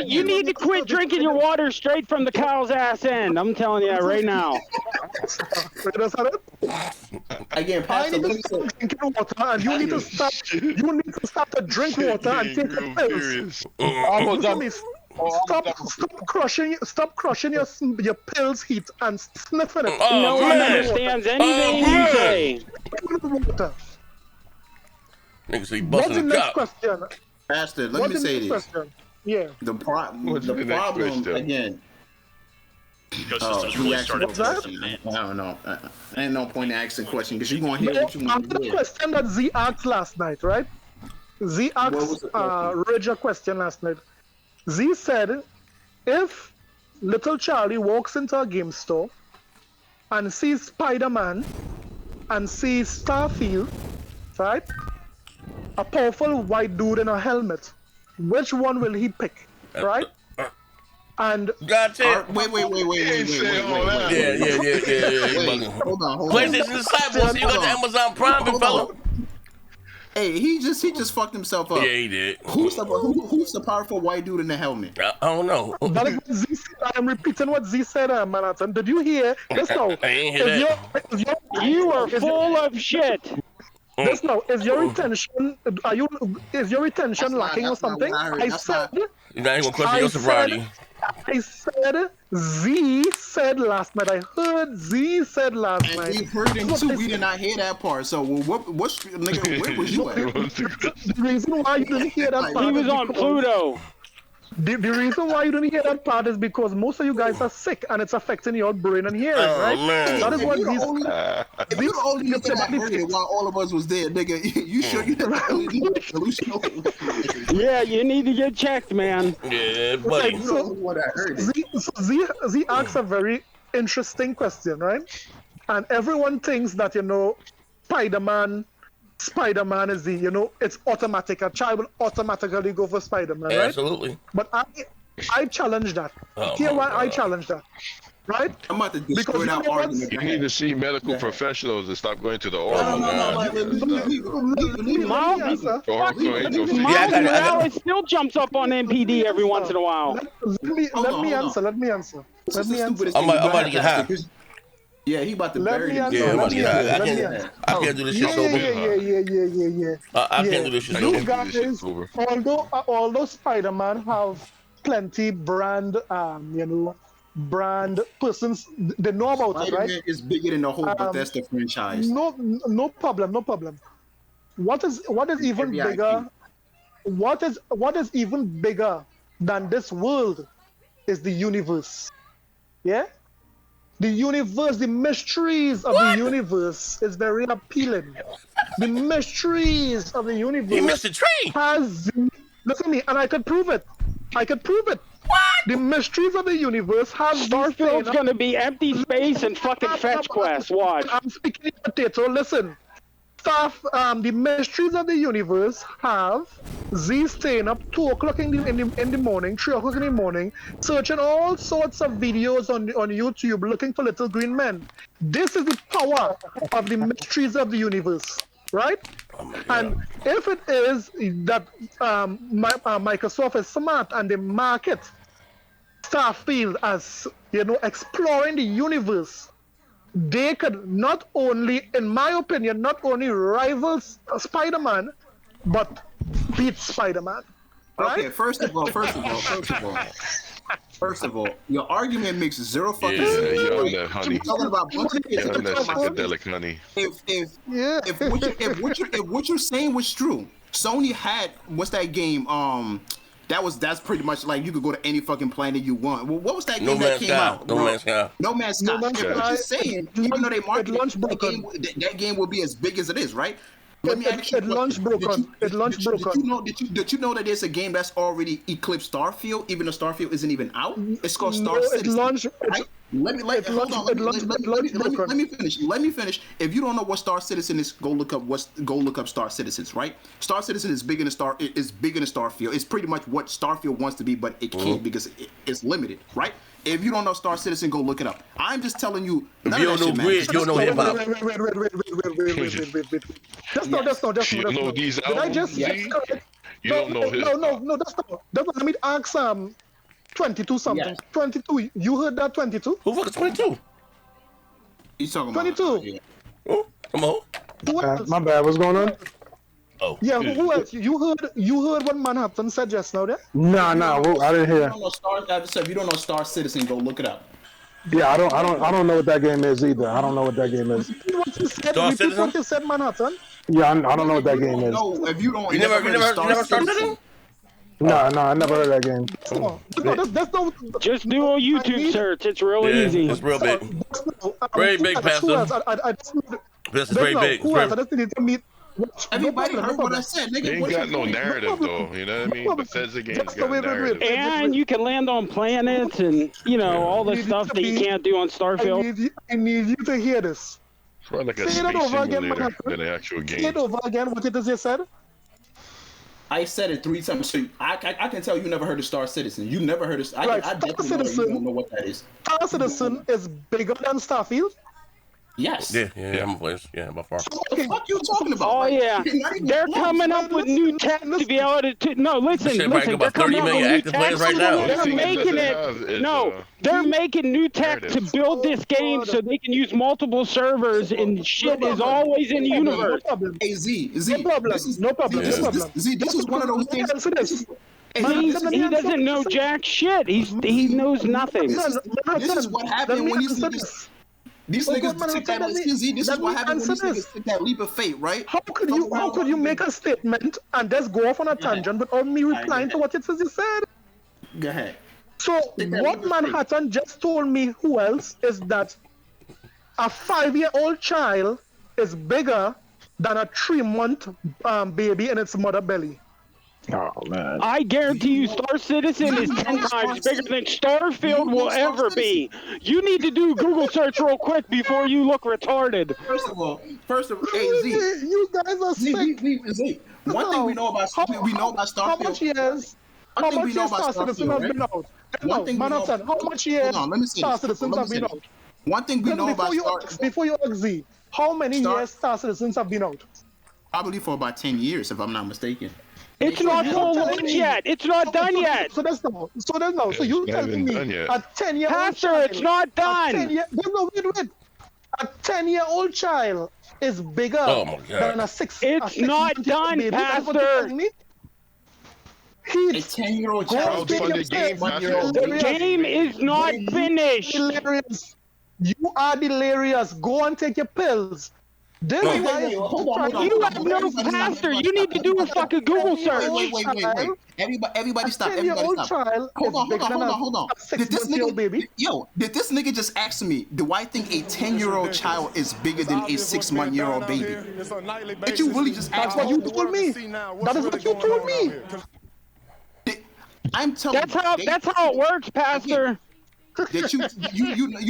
you need to quit drinking your water straight from the cow's ass end. I'm telling you that right now. Again, Pastor, drinking water, and you need to stop. You need to stop to drink water and take your pills. Stop crushing your pills, Heath, and sniffing it. No one understands anything you say. Niggas be busting the next question? Pastor, let me say this. Yeah. The problem again. I don't know. Ain't no point in asking a question because you're going to hear what you want to hear. The question that Z asked last night, right? Z asked Reg a question last night. Z said, if little Charlie walks into a game store and sees Spider-Man and sees Starfield, right? a powerful white dude in a helmet, which one will he pick, right? And gotcha. Wait. Yeah. Hold on. PlayStation Disciple. So you got the Amazon Prime, big fella. Hey, he just fucked himself up. Yeah, he did. Who's the powerful white dude in the helmet? I don't know. I'm repeating what Z said, Manhattan. Did you hear? Just now. I ain't hear that. You are full of shit. Just now, is your retention lacking or something? I said. You're not even gonna question your sobriety. I said Z said last night. I heard Z said last night. And we heard him too. We did not hear that part. So what's nigga? Where was you at? The reason why you didn't hear that part. He was on Pluto. The reason why you didn't hear that part is because most of you guys are sick and it's affecting your brain and hearing, right? Man. That is what If you're the only nigga that heard it while all of us was there, nigga, you sure you Yeah, you need to get checked, man. Yeah, buddy. You don't know what I heard it. Z asks a very interesting question, right? And everyone thinks that, Spider-Man is it's automatic. A child will automatically go for Spider-Man, right? Absolutely. But I challenge that. Hear why I challenge that, right? I'm about to destroy that argument. You need to see medical professionals and stop going to the Miles Morales still jumps up on MPD every once in a while. Let me answer. I'm about to get high. Yeah, he about to Let bury me it. answer. Yeah, Let me I can't do this shit sober. Yeah. I can't do this shit You sober. guys, although Spider-Man have plenty brand persons, they know about it, right? Spider-Man is bigger than the whole Bethesda franchise. No problem. What is even bigger? What is even bigger than this world is the universe. Yeah? The universe, the mysteries of the universe is very appealing. The mysteries of the universe. You missed a tree. Listen to me, and I could prove it. What? The mysteries of the universe has Starfield's gonna be empty space and fucking fetch quest. Watch. I'm speaking potato. Listen. The mysteries of the universe have Z staying up 2 o'clock in the morning, 3 o'clock in the morning, searching all sorts of videos on YouTube looking for little green men. This is the power of the mysteries of the universe, right? And if it is that Microsoft is smart and they market Starfield as exploring the universe, they could not only, in my opinion, rival Spider-Man, but beat Spider-Man. Right? Okay, first of all, your argument makes zero fucking sense. You're on that honey. You're talking about You're on that psychedelic honey. If what you're saying was true, Sony had what's that game? That's pretty much like you could go to any fucking planet you want. Well, what was that game that came out? No Man's Sky. No Man's Sky. I'm just saying, even though they marketed that game will be as big as it is, right? Let me ask you. It launched broken. Did you know that there's a game that's already eclipsed Starfield, even though Starfield isn't even out? It's called Star Citizen. Let me finish. If you don't know what Star Citizen is, go look up Star Citizens, right? Star Citizen is bigger than Starfield. It's pretty much what Starfield wants to be, but it can't because it's limited, right? If you don't know Star Citizen, go look it up. I'm just telling you. If you don't know Grid, you don't know hip hop. Wait. Just know. These Did I just say correct? You don't know hip hop. No, that's not. Let me ask 22 something. Yes. 22. You heard that 22? Who fuck is 22? He's talking about 22. Oh, come on. My bad. What's going on? Oh. Yeah, who else? You heard what Manhattan said just now there? Nah. I didn't hear. If you don't know Star Citizen, go look it up. Yeah, I don't know what that game is either. I don't know what that game is. Repeat what you said, Manhattan. Yeah, I don't know what that game is. No, if you don't, You never Star Citizen? No, I never heard of that game. That's no. Just do a YouTube search. It's real easy. It's real big. Very big, Pastor. This is very big. Who else? I just need to meet. Everybody heard what I said, nigga. They ain't got no narrative though, you know what I mean? Bethesda games got narrative. And you can land on planets and, all the stuff that you can't do on Starfield. I need you to hear this. It's more like a space simulator than an actual game. Say it over again, what it is you said? I said it 3 times. So I can tell you never heard of Star Citizen. You never heard of. I definitely don't know what that is. Star Citizen is bigger than Starfield. Yes. Yeah, I'm playing. Yeah, by far. What the fuck you talking about? Oh yeah, they're coming up with new tech to be able to. No, listen. About 30 million active players right now. They're making it. No, they're making new tech to build this game so they can use multiple servers and shit is always in the universe. Hey Z, no problem. Z, this is one of those things. He doesn't know jack shit. He knows nothing. This is what happened when these niggas took that. This is what happened when these niggas took that leap of faith, right? How could you make a statement and just go off on a tangent without me replying to what it says you said? Go ahead. So what Manhattan just told me, who else, is that a 5-year-old child is bigger than a 3-month baby in its mother belly. Oh man! I guarantee you, Star Citizen is 10 times bigger than Starfield will ever be. You need to do a Google search real quick before you look retarded. First of all, hey Z, you guys are sick. Z. One thing we know about Starfield. How much years Star Citizen has been out? How much years Star Citizen have been out? One thing we know about before you ask Z, how many years Star Citizens have been out? Probably for about 10 years, if I'm not mistaken. It's not full launch yet. It's not done yet. So that's no. So you telling me a 10-year-old Pastor, it's not done. Wait. A 10-year-old child is bigger than a 6. It's not done, Pastor. A 10-year-old child. The game is not finished. Delirious. You are delirious. Go and take your pills. Wait, hold on. You have no pastor. You need to do a fucking Google search. Wait. Everybody stop. Child hold on. Did this nigga just ask me, do I think a 10-year-old child is bigger than a 6-month-old baby? Did you really just ask what you told me? That is what you told me. I'm telling you. That's how it works, Pastor. That you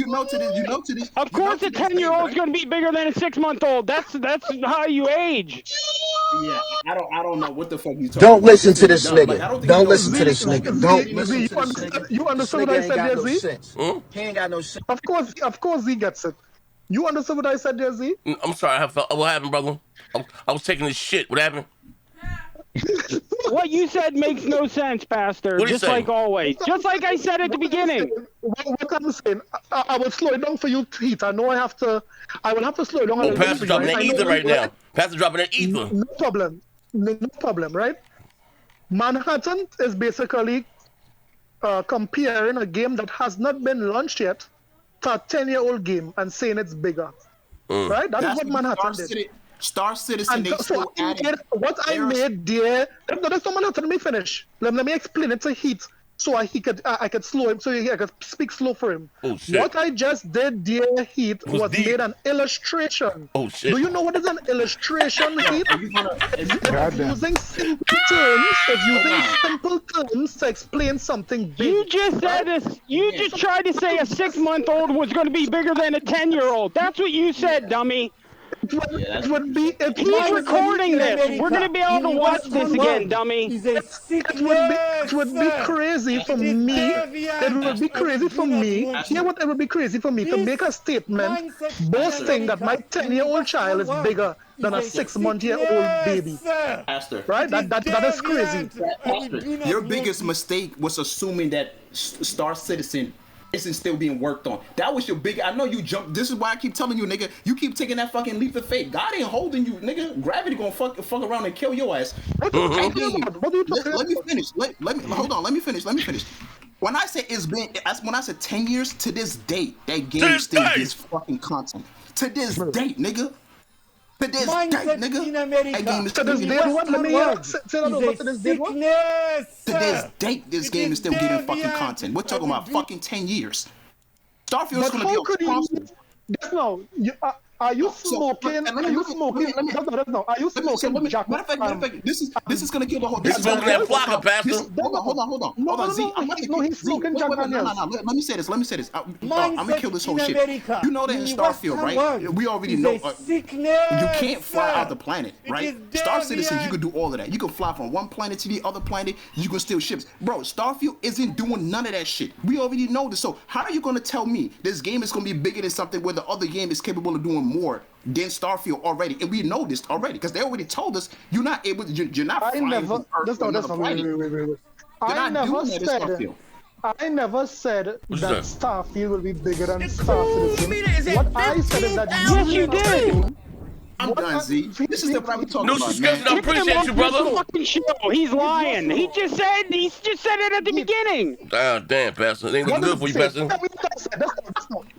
know to this. Of course, a 10-year-old is going to be bigger than a 6-month-old. That's how you age. Yeah, I don't know what the fuck you talking. Don't listen to this nigga. Don't listen to this nigga. Don't listen to this nigga. You understand what I said there, Z? He ain't got no sense. Of course, Z gets it. You understand what I said there, Z? I'm sorry. What happened, brother? I was taking this shit. What happened? What you said makes no sense, Pastor. Just like always. Just like I said at the beginning. What I'm saying, I will slow it down for you, Heath. I know I will have to slow it down. Oh, Pastor's dropping that ether right now. Pastor's dropping that ether. No problem, right? Manhattan is basically comparing a game that has not been launched yet to a 10-year-old game and saying it's bigger. Right? That's what Manhattan did. Star Citizen, they still added. What I made there. That's not Manhattan. Let me finish. Let me explain it to Heath so I could slow him, so I could speak slow for him. Oh, shit. What I just did, dear Heath, was made an illustration. Oh shit! Do you know what is an illustration, Heath? Using simple terms to explain something big. You just said this. You just tried to say a 6-month-old was going to be bigger than a 10-year-old. That's what you said, dummy. It would be. He's recording this. We're gonna be able to watch this again, dummy. It would be crazy for me. It would be crazy for me. Hear what it would be crazy for me to make a statement boasting that my 10-year-old child is bigger than a 6-month-old baby. Pastor, right? That is crazy. Pastor, your biggest mistake was assuming that Star Citizen isn't still being worked on. That was your big. I know you jumped. This is why I keep telling you, nigga. You keep taking that fucking leap of faith. God ain't holding you, nigga. Gravity gonna fuck around and kill your ass. Let me finish. Let me hold on. Let me finish. When I say when I said 10 years to this date, that game still gets fucking content. To this date, nigga. To this date, nigga. That game is still getting To this date, this game is still getting fucking content. We're talking about fucking 10 years. Starfield's gonna be a constant. Are you smoking? Are you smoking? No. Are you smoking? Matter of fact, this is gonna kill the whole. This is smoking that flocker, Pastor. Hold on. Z, no, he's smoking Jack Daniels. No. Let me say this. I'm gonna kill this whole shit. You know that in Starfield, right? We already know. You can't fly out the planet, right? Star Citizen, you can do all of that. You can fly from one planet to the other planet. You can steal ships, bro. Starfield isn't doing none of that shit. We already know this. So how are you gonna tell me this game is gonna be bigger than something where the other game is capable of doing more than Starfield already? And we know this already because they already told us you're not able to. You're not flying from Earth to another planet. I never said that Starfield will be bigger than Star Citizen. What I said is that yes, you did. I'm done, Z. This is the what I'm talking no about, discussion. man. I appreciate you, brother. Fucking show. He's lying. He just said it at the beginning. Oh, damn, Pastor. It ain't looking good for you, Pastor.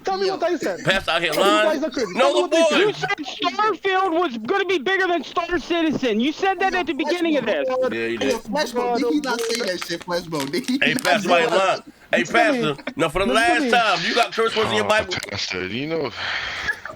Tell me what I said. Pastor out here lying. No, boy. You said Starfield was going to be bigger than Star Citizen. You said that at the beginning of this. Yeah, you did. Flashbone, did he not say that shit, Flashbone? Hey, Pastor, out here lying. Hey, Pastor. Now, for the last time, you got curse words in your Bible. Pastor, you know.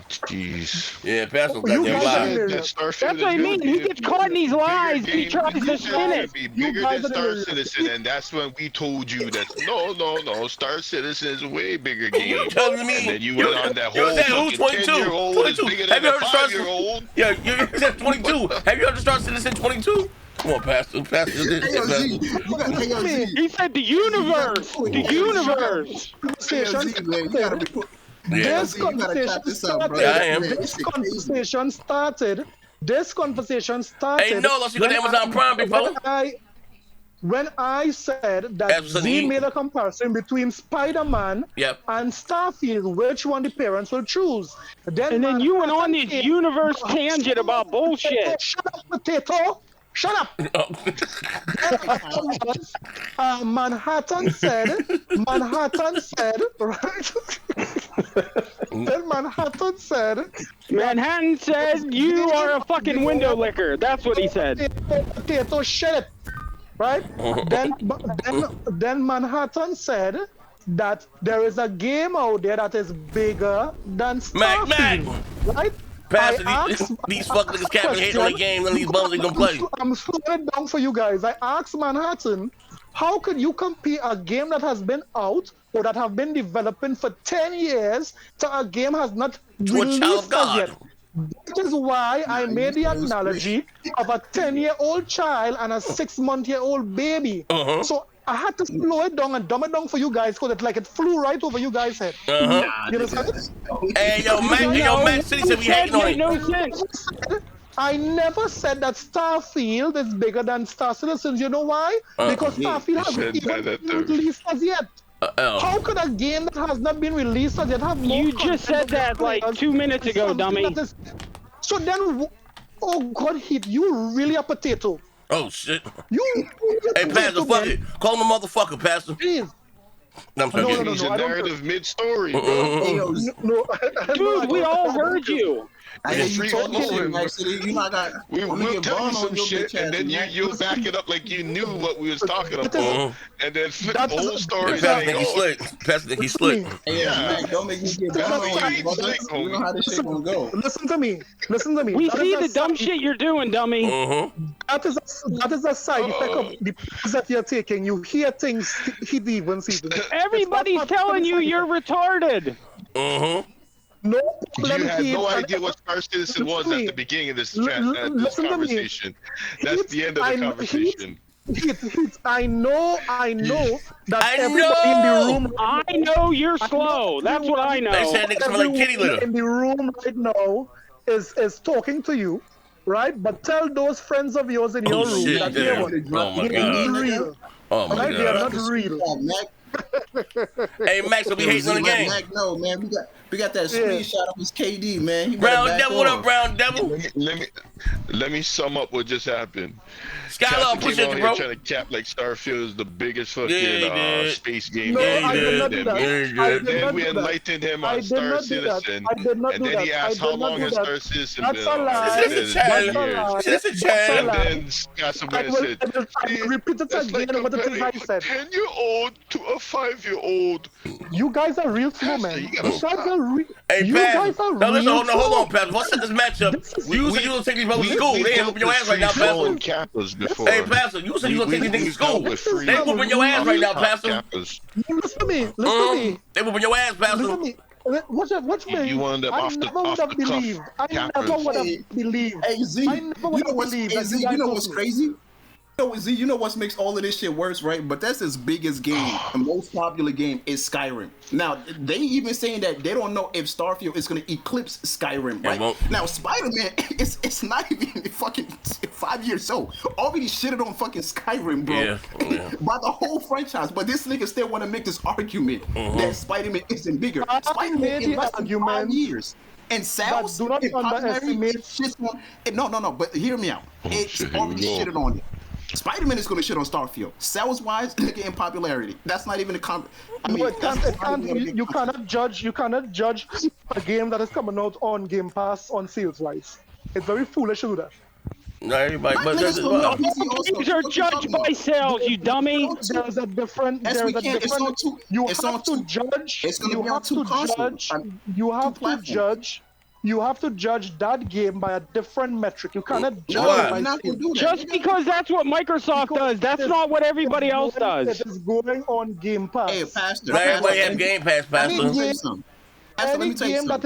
Jeez. Yeah, Pastor got them lies. That's what I mean. He gets caught in these lies. He tries to spin it. Be bigger than Star Citizen, and that's when we told you that no, Star Citizen is a way bigger game. You telling me? And then you went on that whole fucking 10-year-old is bigger than a 5-year-old. Yeah, you said 22. Have you heard of Star Citizen 22? Come on, Pastor. He said the universe. The universe. This conversation started. Hey, no, let's go to Amazon Prime, big fella. When I said that Z made a comparison between Spider-Man and Starfield, which one the parents will choose. Then you went on this universe tangent about bullshit. Shut up, potato. Shut up! Manhattan said, right? Then Manhattan said, you are a fucking window licker. That's what he said. Potato shit. Right? Then Manhattan said that there is a game out there that is bigger than Starfield. Right? Pastor, these fuck niggas can't hate on the game, none of these bums ain't gonna play. I'm slowing it down for you guys. I asked Manhattan, how could you compare a game that has been out or that have been developing for 10 years to a game has not released as yet? That is why I made the analogy of a 10-year-old child and a 6-month-old baby. So I had to slow it down and dumb it down for you guys because it flew right over you guys' head. You understand? Hey, yo, Max City said we hating on it. No sense. I never said that Starfield is bigger than Star Citizen. You know why? Because Starfield hasn't even been released as yet. How could a game that has not been released as yet have more You just said that like 2 minutes ago, dummy. So then, oh God, Heath, you really a potato. Oh shit! Hey, Pastor, fuck it. Call him a motherfucker, Pastor. Please. No, he's a narrative mid-story, bro. Dude, we all heard you. We'll tell you some shit, and then you'll back it up like you knew what we was talking about, and then flip the whole story. Pastor think he's slick. Pastor think he's slick. Yeah, don't make me get down on you, brother. You know how this shit gonna go. Listen to me. We see the dumb shit you're doing, dummy. That is a side effect of the pills that you're taking. You hear things he even sees. Everybody's telling you you're retarded. No, you had no idea what Star Citizen was at the beginning of this conversation. That's the end of the conversation. I know that everybody in the room. I know you're slow. That's what I know. They said niggas smell like kitty litter. In the room right now is talking to you, right? But tell those friends of yours in your room that they are not real. Oh my God. They are not real. Hey Max, we hating on the game. No, man, we got that screenshot of his KD, man. Brown Devil, what up, Brown Devil? Let me sum up what just happened. Skylar, push it, bro. Trying to cap like Starfield is the biggest fucking space game. Then we enlightened him on Star Citizen, and then he asked how long has Star Citizen been? That's a child. And then Scott said, repeat it again. What the thing I said. 10-year-old to a 5-year-old. You guys are real slow, man. You guys are Pass. No, listen, hold on, Pass. Let's set this matchup. You said you gonna take these brothers to school. They ain't whooping your ass right now, Pastor. Hey, Pastor, you said you gonna take these niggas to school. They whooping your ass right now, Pastor. Listen to me. They whooping your ass, Pastor. Listen to me. Watch me. You wanted them I off the never would have believed. I never would have believed. Hey, Z, you know what's crazy? You know what makes all of this shit worse, right? But that's his biggest game, the most popular game is Skyrim. Now, they even saying that they don't know if Starfield is going to eclipse Skyrim, right? Now, Spider-Man, it's not even fucking 5 years old. Already shitted on fucking Skyrim, bro. Yeah. By the whole franchise. But this nigga still want to make this argument that Spider-Man isn't bigger. Spider-Man in less than 5 years. And sales, do not underestimate shit's on. No. But hear me out. It's already shitted on it. Spider-Man is going to shit on Starfield. Sales-wise, nigga, in popularity. That's not even a you cannot judge a game that is coming out on Game Pass on sales-wise. It's very foolish to do that. No, everybody, but games are judged by sales, you dummy. There's a different. You have to judge. You have to judge that game by a different metric. You cannot judge it by just because that's what Microsoft does. That's not what everybody else does. It is going on Game Pass. Hey, Pastor. Everybody have Game Pass, Pastor. Any game that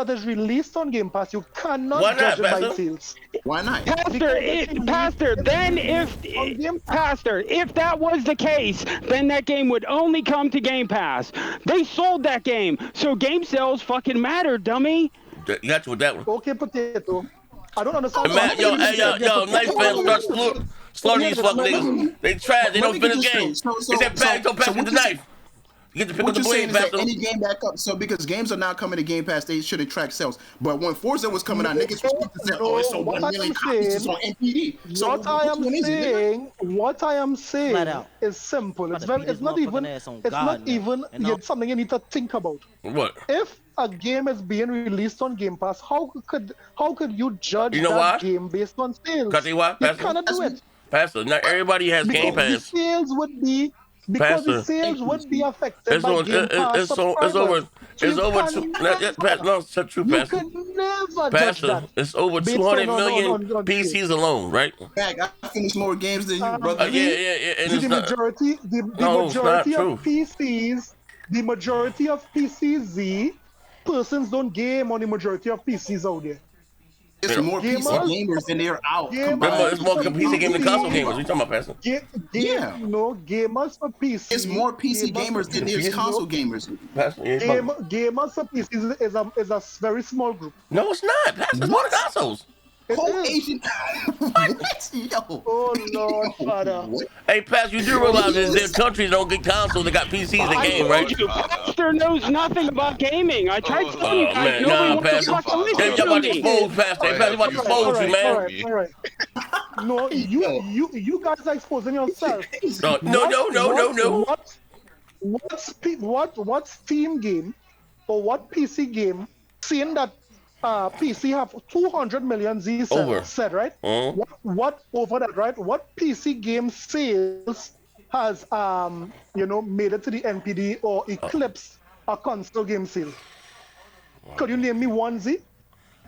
is released on Game Pass, you cannot judge it by sales. Why not? Pastor, if that was the case, then that game would only come to Game Pass. They sold that game, so game sales fucking matter, dummy. You got you with that one. Okay, potato. I don't understand. Yo, nice fans start slaughtering these fucking niggas. They trash. They don't finish games. They said, don't pass me the knife. You get to pick up the blade, Pastor. Any game back up. So because games are now coming to Game Pass, they shouldn't track sales. But when Forza was coming out, niggas was saying, "Oh, it's sold 1 million copies. It's on NPD." So what I am saying is simple. It's not even something you need to think about. What? If a game is being released on Game Pass, how could you judge game based on sales? You cannot do it. Pastor, not everybody has Game Pass. The sales would be the sales would be affected by Game Pass. It's over. No, it's true, Pastor. You could never judge that. It's over 200 million PCs alone, right? I finished more games than you, brother. Yeah. And the majority of PCs, persons don't game on the majority of PCs out there. It's more PC gamers than they're out. It's more PC gamers than console gamers. What you talking about, Pastor? No, gamers for PC. It's more PC gamers than there's console gamers. Gamers for PC is a very small group. No, it's not. Pastor, it's more than consoles. Asian. Oh Lord, Father. Hey, Pastor, you do realize that their countries don't get consoles, they got PCs in game, right? Pastor knows nothing about gaming. I tried to tell you guys. Nah, Pastor. Y'all about to expose, Pastor. Pastor, you about to expose you, man. All right. No, you guys are exposing yourself. No. What Steam game or what PC game seeing that PC have 200 million Z said, right? What over that, right? What PC game sales has made it to the NPD or eclipsed a console game sale? Could you name me one, Z?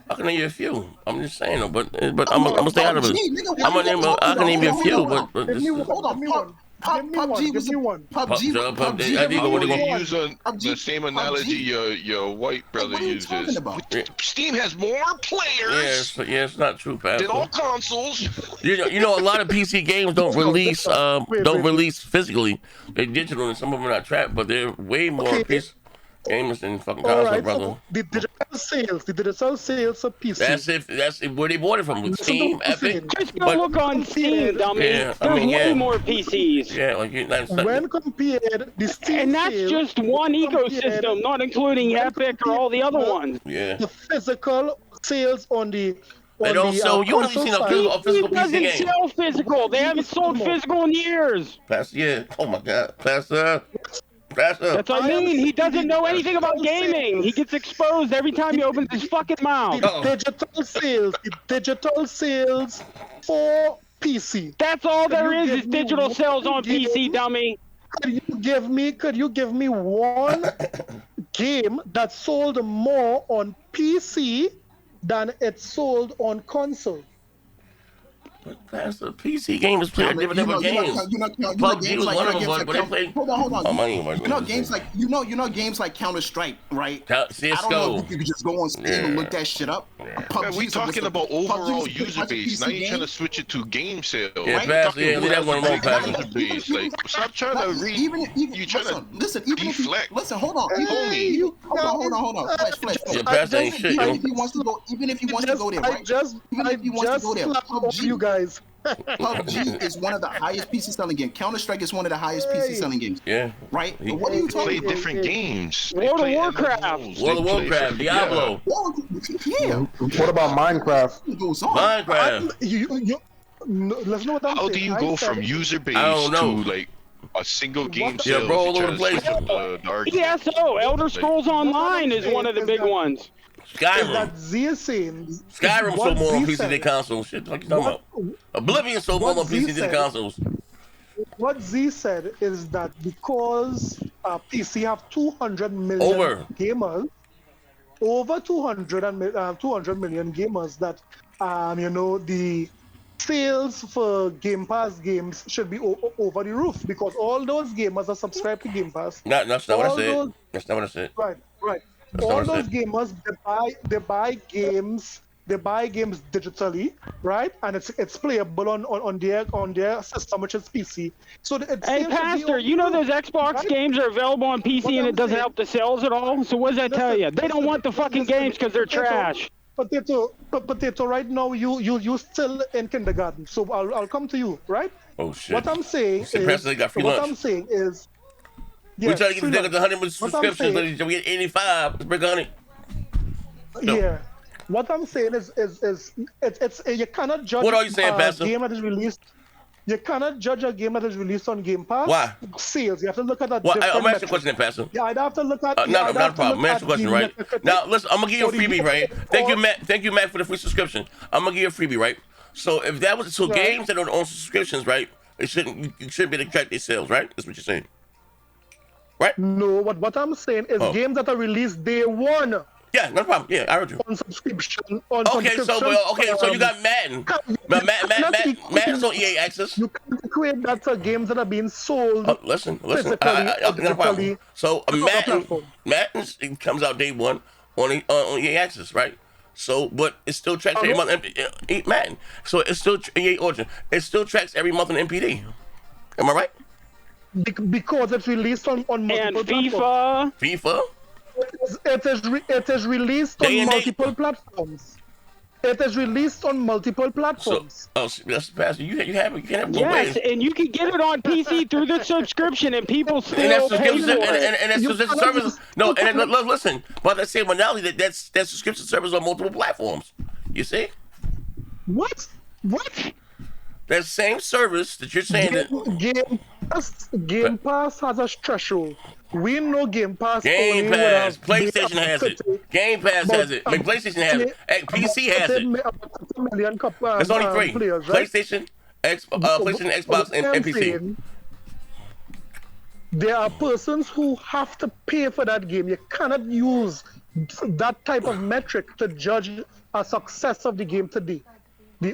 I can name you a few. I'm just saying, but I'm gonna stay out of it. I can name you a few, but hold on. PUBG. Using the same analogy your white brother uses. Steam has more players. Yes, it's not true, Pastor. Than all consoles. You know, a lot of PC games don't release physically. They're digital, and some of them are not trapped, but they're way more PC gamers than fucking console, brother. So the digital sales of PC. That's where they bought it from. With Steam, Epic. Just go look on Steam, dummy. There's way more PCs. Yeah, when compared the Steam and that's just one ecosystem, not including Epic or all the other ones. Yeah. The physical sales on the they don't sell. You haven't seen a physical PC game. Doesn't sell physical. They haven't sold physical in years. Pastor, oh my God, Pastor. That's what I mean. He doesn't know anything about gaming. He gets exposed every time he opens his fucking mouth. Digital sales for PC. That's all there is digital sales on PC, dummy. Could you give me one game that sold more on PC than it sold on console. That's a PC game is playing different games. PUBG was one of them, but they played. Hold on. Games like Counter-Strike, right? CS:GO. I don't know if you could just go on Steam and look that shit up. We talking about overall user base. Now you're trying to switch it to game sale. Yeah, leave that one alone, user base. Like, stop trying to read. You trying to deflect. Listen, hold on. Hold on. Flash. Even if he wants to go there, right? Even if he wants to go there, you guys. PUBG is one of the highest PC selling games. Counter-Strike is one of the highest PC selling games. Yeah. Right? But what are you talking about? Different games. World of Warcraft. Diablo. Yeah. What about Minecraft? Minecraft. Let's know what I'm How saying. do you go from user base to like a single game sale? Yeah, bro, all over the place. ESO, Elder Scrolls Online is one of the big ones. Skyrim. That Z is saying. Skyrim sold more on PC than consoles. Shit, what you talking about? Oblivion sold more on PC than consoles. What Z said is that because PC have 200 million gamers, over 200 million gamers, that the sales for Game Pass games should be over the roof because all those gamers are subscribed to Game Pass. That's not what I said. That's not what I said. Right. All those gamers, they buy games digitally, right? And it's playable on their system, which is PC. So hey, Pastor, you know those Xbox games are available on PC and it doesn't help the sales at all? So what does that tell you? They don't want the fucking games because they're trash. Potato, right now you still in kindergarten. So I'll come to you, right? Oh shit. What I'm saying is we're trying to get the 100 subscriptions, we get 85. Let's break 100. Yeah. What I'm saying is it's you cannot judge what are you saying, Pastor? Game that is released. You cannot judge a game that is released on Game Pass. Why? Sales. You have to look at that. Well, I'm asking a question then, Pastor. Yeah, I'd have to look at. Not a problem. I'm asking a question, right? Now, listen, I'm gonna give you a freebie, right? Thank you, Matt, for the free subscription. I'm gonna give you a freebie, right? So if that was games that are on subscriptions, right? You shouldn't be able to track their sales, right? That's what you're saying. Right? No, what I'm saying is games that are released day one. Yeah, no problem. Yeah, I heard you. On subscription. So you got Madden. Madden's on EA Access. You can't equate that to games that are being sold. Listen. No problem. So Madden comes out day one on EA Access, right? So, but it still tracks every month. Madden. So it's still EA Origin. It still tracks every month on MPD. Am I right? Because it's released on multiple platforms. FIFA? It is released on multiple platforms. It is released on multiple platforms. So, that's Pastor. You can't have both ways. And you can get it on PC through the subscription, and people still pay for it. And that's subscription service. No, and listen. But I say analogy that subscription service on multiple platforms. You see? What? That same service that you're saying Game Pass has a threshold. We know Game Pass. PlayStation has it. Game Pass has it. I mean, PlayStation has it. PC has it. There's only 3: players, right? PlayStation, Xbox, and PC. There are persons who have to pay for that game. You cannot use that type of metric to judge a success of the game today.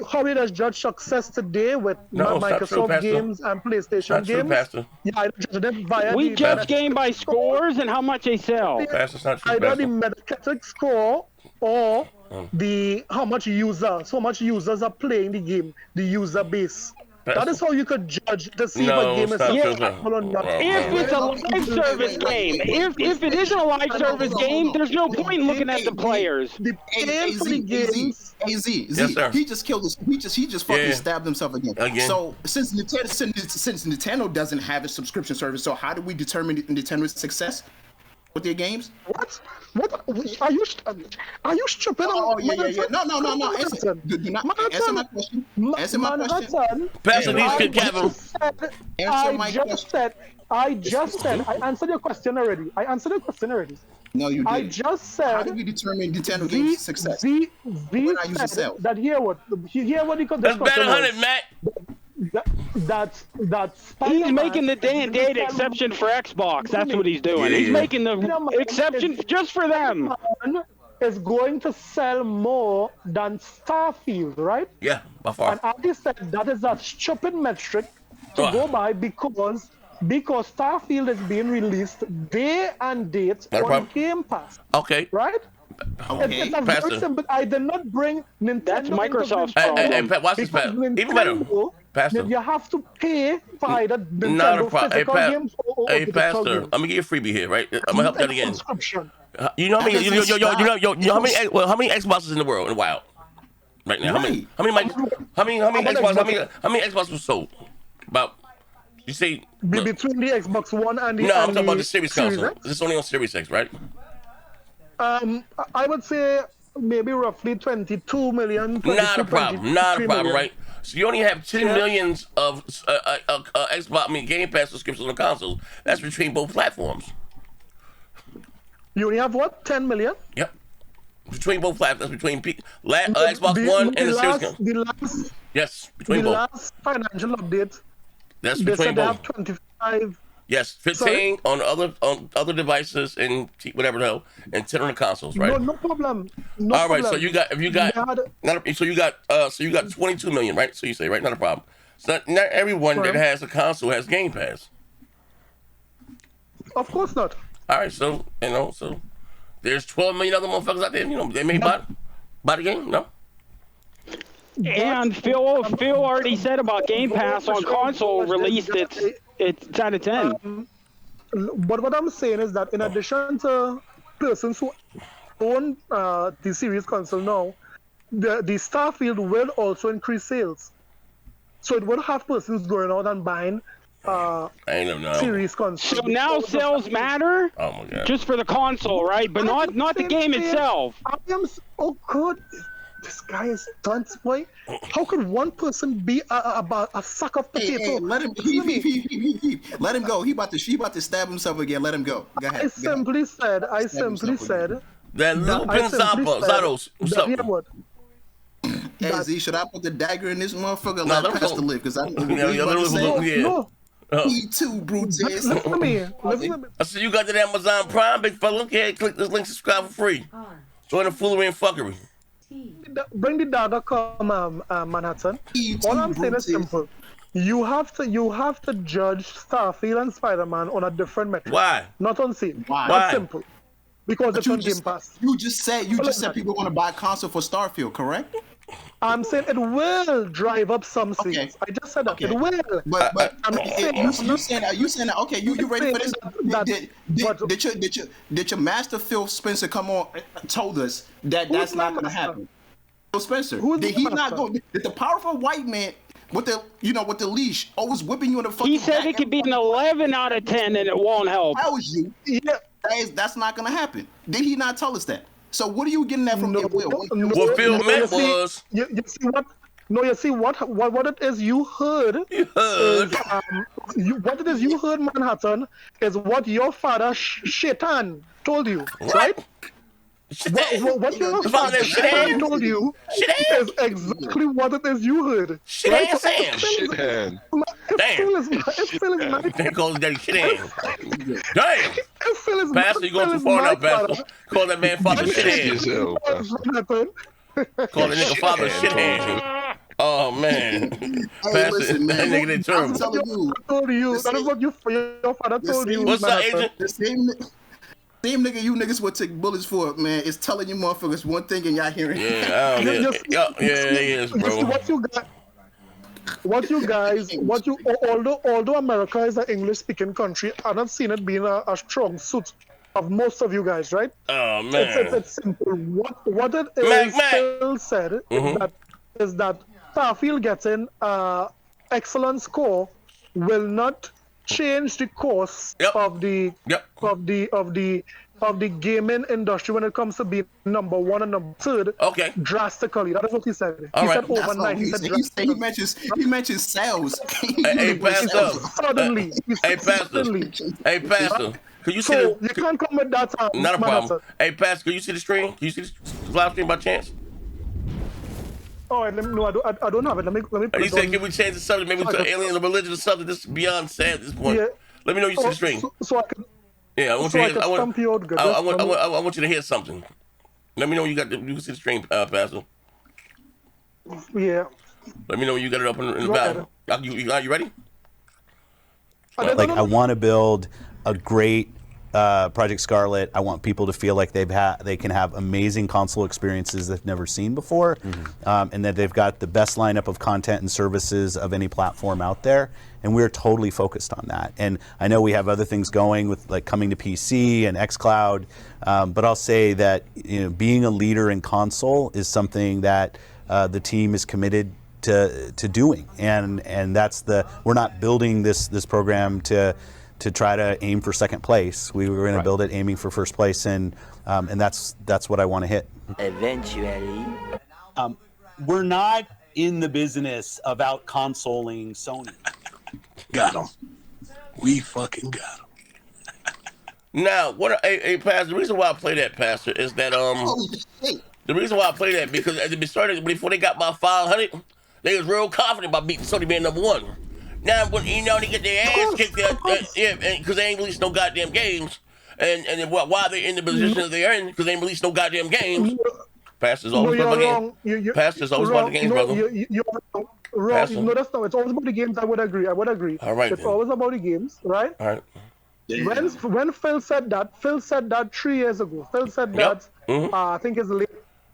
How it has judged success today with Microsoft games and PlayStation games. Pastor. Yeah, I judge them by we judge game by scores and how much they sell. That's not true. Either the Metacritic score or how much users are playing the game, the user base. That is how you could judge to see if a game is successful or not. If it's a live service game, if it isn't a live service game, there's no point in looking at the players. The paying for the games. Yes, sir. He just killed us. He just fucking stabbed himself again. So since Nintendo doesn't have a subscription service, so how do we determine Nintendo's success with their games? What? Are you stupid? No. Answer my question. Answer my question. Pastor, these could Kevin. I just said. I answered your question already. No, you didn't. I just said. How do we determine Nintendo games' success? That hear what he could. That's better 100, Matt. He's making the day and date exception for Xbox. That's what he's doing. He's making the exception just for them. Is going to sell more than Starfield, right? Yeah, by far. And Andy said that is a stupid metric to go by because Starfield is being released day and date on Game Pass. Okay. Right? Okay. It's a very simple. I did not bring Nintendo. That's Microsoft's problem. Hey, watch this, Pastor. Even better. Pastor. You have to pay for either Nintendo Not a problem. physical games or Pastor, games. I'm gonna give you a freebie here, right? I'm gonna help that again. Subscription. You know how many? You know how many Xboxes in the world in the wild right now? Right. How many Xboxes were sold? About you say between the Xbox One and the. No, I'm talking about the Series console. X? This is only on Series X, right? I would say maybe roughly 22 million. Not a problem, right? So you only have 10 millions of Xbox, Game Pass subscriptions on consoles. That's between both platforms. You only have what? 10 million? Yep. Between both platforms, between Xbox One and the Series. Yes, between both. The last financial update. That's between both. They have 25. Yes, 15 on other devices and whatever the hell, and 10 on the consoles, right? No problem. All right, so you got 22 million, right? So you say, right? Not a problem. So not everyone that has a console has Game Pass. Of course not. All right, so there's 12 million other motherfuckers out there. They may buy the game, no? And Phil already said about Game Pass on console released it's out of 10. But what I'm saying is that in addition to persons who own the series console now, the Starfield will also increase sales. So it will have persons going out and buying series console. So now sales matter? Oh my God. Just for the console, right? But not the game itself. Oh good. This guy is dunce, boy. How could one person be a sack of potato? Hey, let him. Let him go. He about to stab himself again. Let him go. Go ahead. I simply said. That little Pensados. What's up? Hey, Z, should I put the dagger in this motherfucker? Let Pastor live, because I don't know what to say. No. Me too, Brutus. Listen to me. I said you got that Amazon Prime, big fella. Look here, click this link, subscribe for free. Join the foolery and fuckery. Bring the dagger, come, Manhattan. All I'm saying is simple. You have to judge Starfield and Spider-Man on a different metric. Why? Not on same. Why? Not simple. Because it's on Game Pass. You just said people want to buy a console for Starfield, correct? I'm saying it will drive up some sales. Okay. I just said that. Okay. It will. But you saying that. Okay, you ready for this? Did your master Phil Spencer come on told us that's not going to happen? Phil Spencer. Did he not go? Did the powerful white man with the leash always whipping you in the fucking? He said it could be an 11 out of 10 and it won't help. Tells you. Yeah. That's not going to happen. Did he not tell us that? So what are you getting that from? What Phil meant was. You see what? No, you see what it is you heard. What it is you heard, Manhattan, is what your father Shaitan told you, right? What your father Shaitan told you is exactly what it is you heard. Shaitan Sam. Damn. They call his daddy Shaitan. Damn. Pastor, you going too far now, Pastor. Call that man father Shaitan. Call that nigga father Shaitan. Oh man. Hey, listen, man. That nigga didn't turn. I told you. That is what your father told you. What's up, agent? The same nigga you niggas would take bullets for, man, is telling you motherfuckers one thing and y'all hearing it. Yeah, he is, bro. Although America is an English-speaking country, I'm not seeing it being a strong suit of most of you guys, right? Oh man. It's simple. What it is Phil said is that Starfield getting excellent score will not change the course of the gaming industry when it comes to being number one and number third. Okay. Drastically. That is what he said. All he right. said overnight. He mentions sales. Hey, Pastor. Suddenly. Hey, Pastor. Could you see you can't come with that. Not a problem. Hey, Pastor, can you see the stream? Can you see the live stream by chance? All right, no, I don't have it. Let me put You it said, on. can we change the subject? Maybe to alien or religion or something. This is beyond sad at this point. Yeah. Let me know you see the stream. So I can. Yeah, I want So you I to hear. can stump you out good. I want you to hear something. Let me know you can see the stream, Pastor. Yeah. Let me know when you got it up in the battle. Are you ready? Like, I want to build a great Project Scarlet. I want people to feel like they can have amazing console experiences they've never seen before, and that they've got the best lineup of content and services of any platform out there. And we're totally focused on that. And I know we have other things going with like coming to PC and xCloud, but I'll say that being a leader in console is something that the team is committed to doing, and that's we're not building this program to try to aim for second place. We were going to build it aiming for first place, and that's what I want to hit. Eventually, we're not in the business of out consoling Sony. Got him. We fucking got him. Now, Pastor, the reason why I play that, Pastor, is that the reason why I play that because at the start before they got my 500, they was real confident about beating Sony being #1. Now, when they get their ass kicked, because they ain't released no goddamn games, and why they in the position that they're in, because they ain't released no goddamn games. Pastor's always about the games. Pastor's always about the games, brother. You're wrong. No, that's not. It's always about the games. I would agree. All right. It's always about the games, right? All right. When Phil said that 3 years ago. Phil said that. I think it's late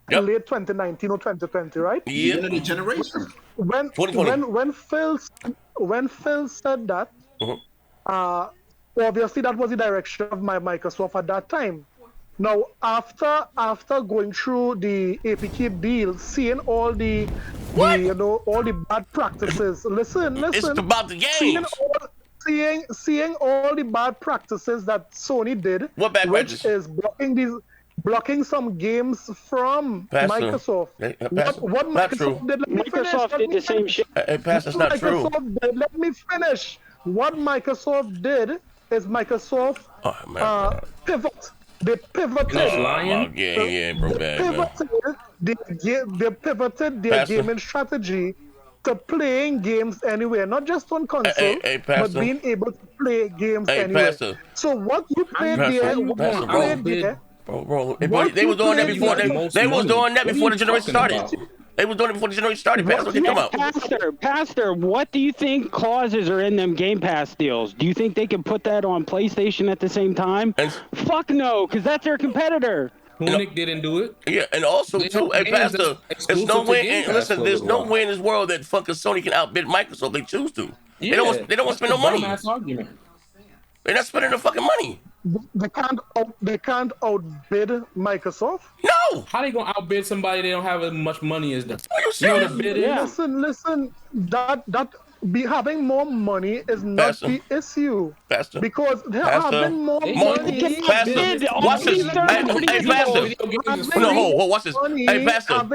2019 or 2020, right? Yeah. End of the generation. When Phil said that, obviously that was the direction of Microsoft at that time. Now, after going through the APK deal, seeing all the all the bad practices. Listen. It's about the game. Seeing all the bad practices that Sony did, which is blocking some games from Microsoft. What Microsoft did? Microsoft did the same shit. Hey, Pastor, that's not true. Let me finish. What Microsoft did is Microsoft pivot. They pivoted. They pivoted their gaming strategy to playing games anywhere, not just on console, but being able to play games anywhere. Pastor. So what you played there, Bro, they was doing that before. They was doing that before the generation started. They was doing it before the generation started. Pastor, what do you think clauses are in them Game Pass deals? Do you think they can put that on PlayStation at the same time? Fuck no, because that's their competitor. Nick didn't do it. Yeah, and also too, hey Pastor, there's no way. Listen, there's no way in this world that fucking Sony can outbid Microsoft. They choose to. They don't want to spend no money. They're not spending the fucking money. They can't outbid Microsoft. No. How they gonna outbid somebody they don't have as much money as them? Listen. That having more money is not the issue. Pastor. Because having more money. Pastor, watch this. Hey, Pastor. No, watch this. Hey, Pastor.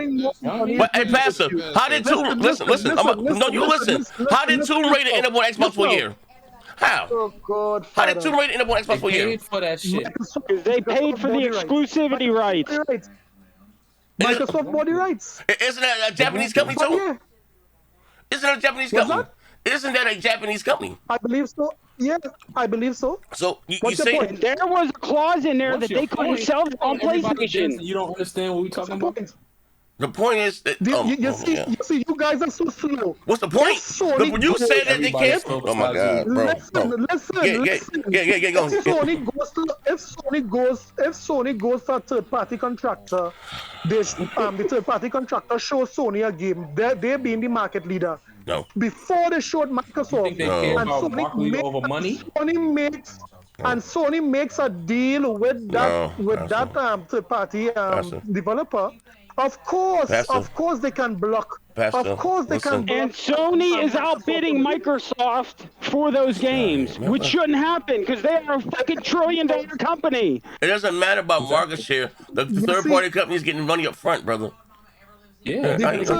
Hey, Pastor. How did listen? You listen. How did Tomb Raider end up on Xbox for a year? How? Oh God! How did Tomb Raider end up on Xbox for a year? For that shit. Because they paid for the exclusivity rights. Microsoft body rights. Isn't that a Japanese company too? Yeah. Isn't that a Japanese company? Isn't that a Japanese company? I believe so. Yeah, I believe so. So you say there was a clause in there that they couldn't sell it on PlayStation. You don't understand what we're talking about? The point is that you see, you guys are so slow. What's the point? You said that they can't. Oh my God, bro. Listen. Go. If Sony goes to a third-party contractor, the third-party contractor shows Sony a game. They're being the market leader. No. Before they showed Microsoft, Sony makes a deal with that third-party developer. Of course they can block. Of course they can block. And Sony is outbidding Microsoft for those games, which shouldn't happen because they are a fucking $1 trillion company. It doesn't matter about market share. The third-party company is getting money up front, brother. Yeah. Just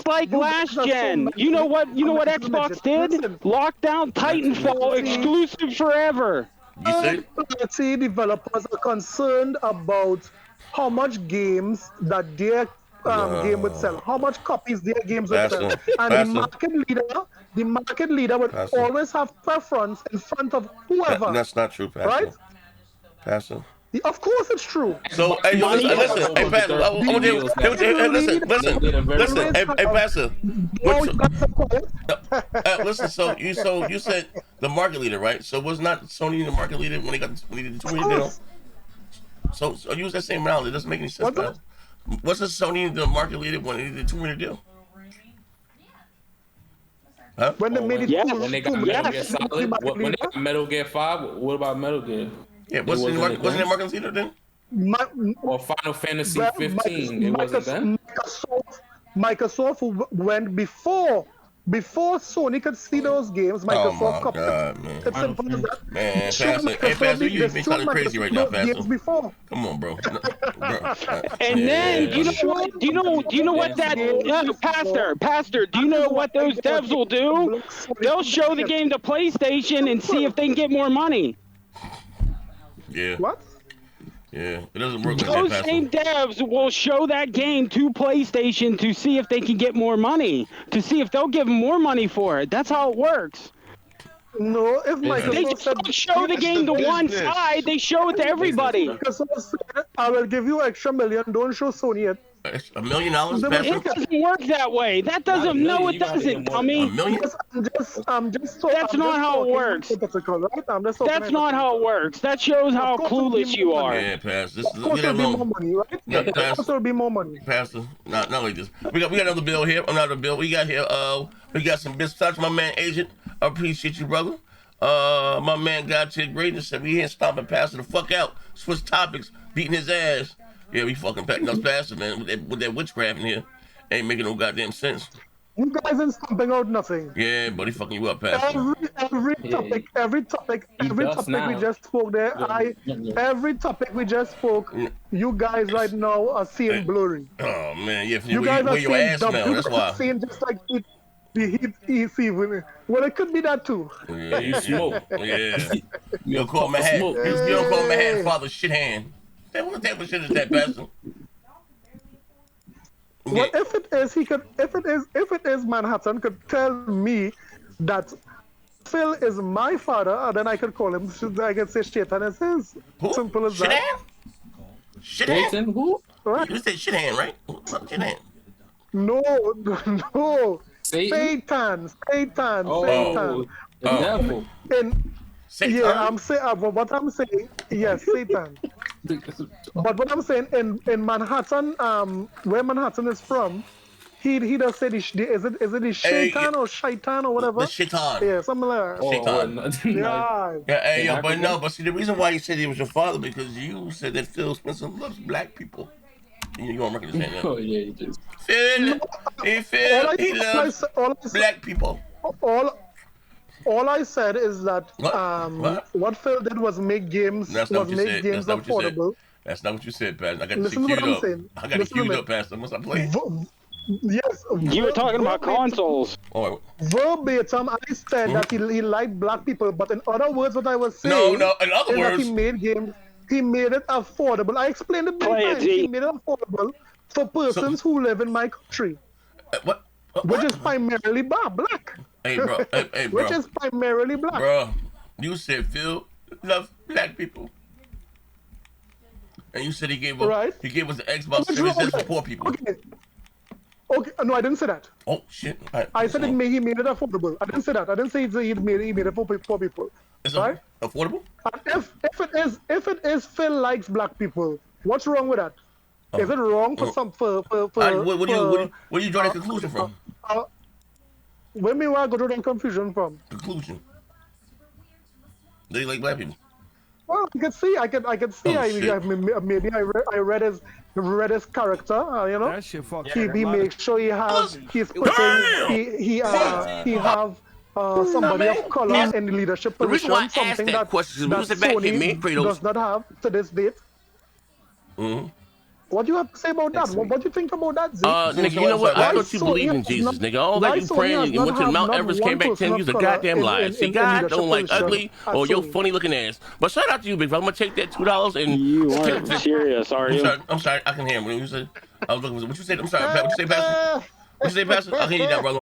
like last gen. You know what Xbox did? Lockdown Titanfall exclusive forever. Third-party developers are concerned about how much games that their game would sell, how much copies their games would sell, and the market leader would always have preference in front of whoever. That's not true, Pastor. Right? Pastor. Of course it's true. So, hey, yo, listen, hey, Pastor, listen, hey, Pastor. Listen, so you said the market leader, right? So was not Sony the market leader when he did the 200 deal? So use that same round. It doesn't make any sense, man. Wasn't Sony the market leader when he did the 200 deal? Huh? When they made it, when they got Metal Gear Solid, when they got Metal Gear 5, what about Metal Gear? Yeah, wasn't it market leader then? Or Final Fantasy 15, it wasn't then? Microsoft went before Sony could see those games. Microsoft copied them. It's simple as that. Man, Pastor, you're kind of crazy right now, Pastor. Come on, bro. And then do you know what that Pastor? Do you know what those devs will do? They'll show the game to PlayStation and see if they can get more money. Yeah. What? Yeah, it doesn't work like Those that, same devs will show that game to PlayStation to see if they can get more money, to see if they'll give them more money for it. That's how it works. No, if Microsoft they don't show the game to one side, they show it to everybody. I will give you extra million. Don't show Sony it. $1 million, It doesn't work that way. That doesn't. No, it doesn't. Tommy. $1 million? That's not how it works. That's not how it works. That shows how clueless you are. Yeah, Pastor. Of course, there'll be more money, right? Of course, there'll be more money. Pastor, not like this. We got another bill here. Another bill. We got here. We got some business touch. My man, Agent. I appreciate you, brother. My man, God Ted Braden said we here stomping Pastor the fuck out. Switch topics, beating his ass. Yeah, we fucking packing us Pastor, man, with that witchcraft in here. Ain't making no goddamn sense. You guys ain't stomping out nothing. Yeah, buddy, fucking you up, Pastor. Every topic we just spoke there. Every topic we just spoke. You guys right now are seeing blurry. Oh man, yeah. You guys are your ass smell. That's why. Seeing just like the heat. Well, it could be that too. Yeah, you smoke. Yeah. You don't call my hat. You don't call my hat father shit hand. What type of shit is that, Pastor? Well, if it is Manhattan could tell me that Phil is my father, then I could call him. I could say Shaitan is his. Who? Simple as that. Shaitan? Who? Right? You said Shaitan, right? Shaitan. No. Satan. The devil. Satan? Yeah, I'm saying what I'm saying. Yes, Satan. But what I'm saying in Manhattan, where Manhattan is from, he does say is it the Shaitan or Shaitan or whatever? The Shaitan. Yeah, something like that. Shaitan. But see, the reason why you said he was your father because you said that Phil Spencer loves black people. You don't recognize that. Oh yeah, he just Phil, he loves black people. All I said is that what Phil did was make games affordable. That's not what you said, Pastor. I got to queued up. Saying. I got to queued up, Pastor. Must I play? Yes. You were talking about consoles. Oh, verbatim, I said that he liked black people, but in other words, what I was saying in other words, that he made games. He made it affordable. I explained it many times. He made it affordable for persons who live in my country. Which is primarily black. Hey, bro. Hey, bro. Which is primarily black. Bro, you said Phil loves black people. And you said he gave us the Xbox Series S for poor people. Okay, no, I didn't say that. Oh, shit. I said he made it affordable. I didn't say that. I didn't say he made it for poor people. Is it affordable? And if it is Phil likes black people, what's wrong with that? Is it wrong for where do you draw that conclusion from? Where do I go to that conclusion from? Conclusion. They like black people. Well, I could see. Maybe I read his character. You know, he makes sure he have somebody of color in the leadership position. Something that Sony does not have to this date. Mm-hmm. What do you have to say about that? What do you think about that, Zeke? Nigga, you know what? I thought you believed in Jesus, nigga. All that you praying and went to Mount Everest, came back 10 years, a goddamn lie. See, God don't like ugly or your funny looking ass. But shout out to you, big fella. I'm gonna take that $2 and you aren't serious, are you? I'm sorry. I can hear him. What you said? I was looking. What you said? I'm sorry. What you say, Pastor? What you say, Pastor? I can hear you now, brother.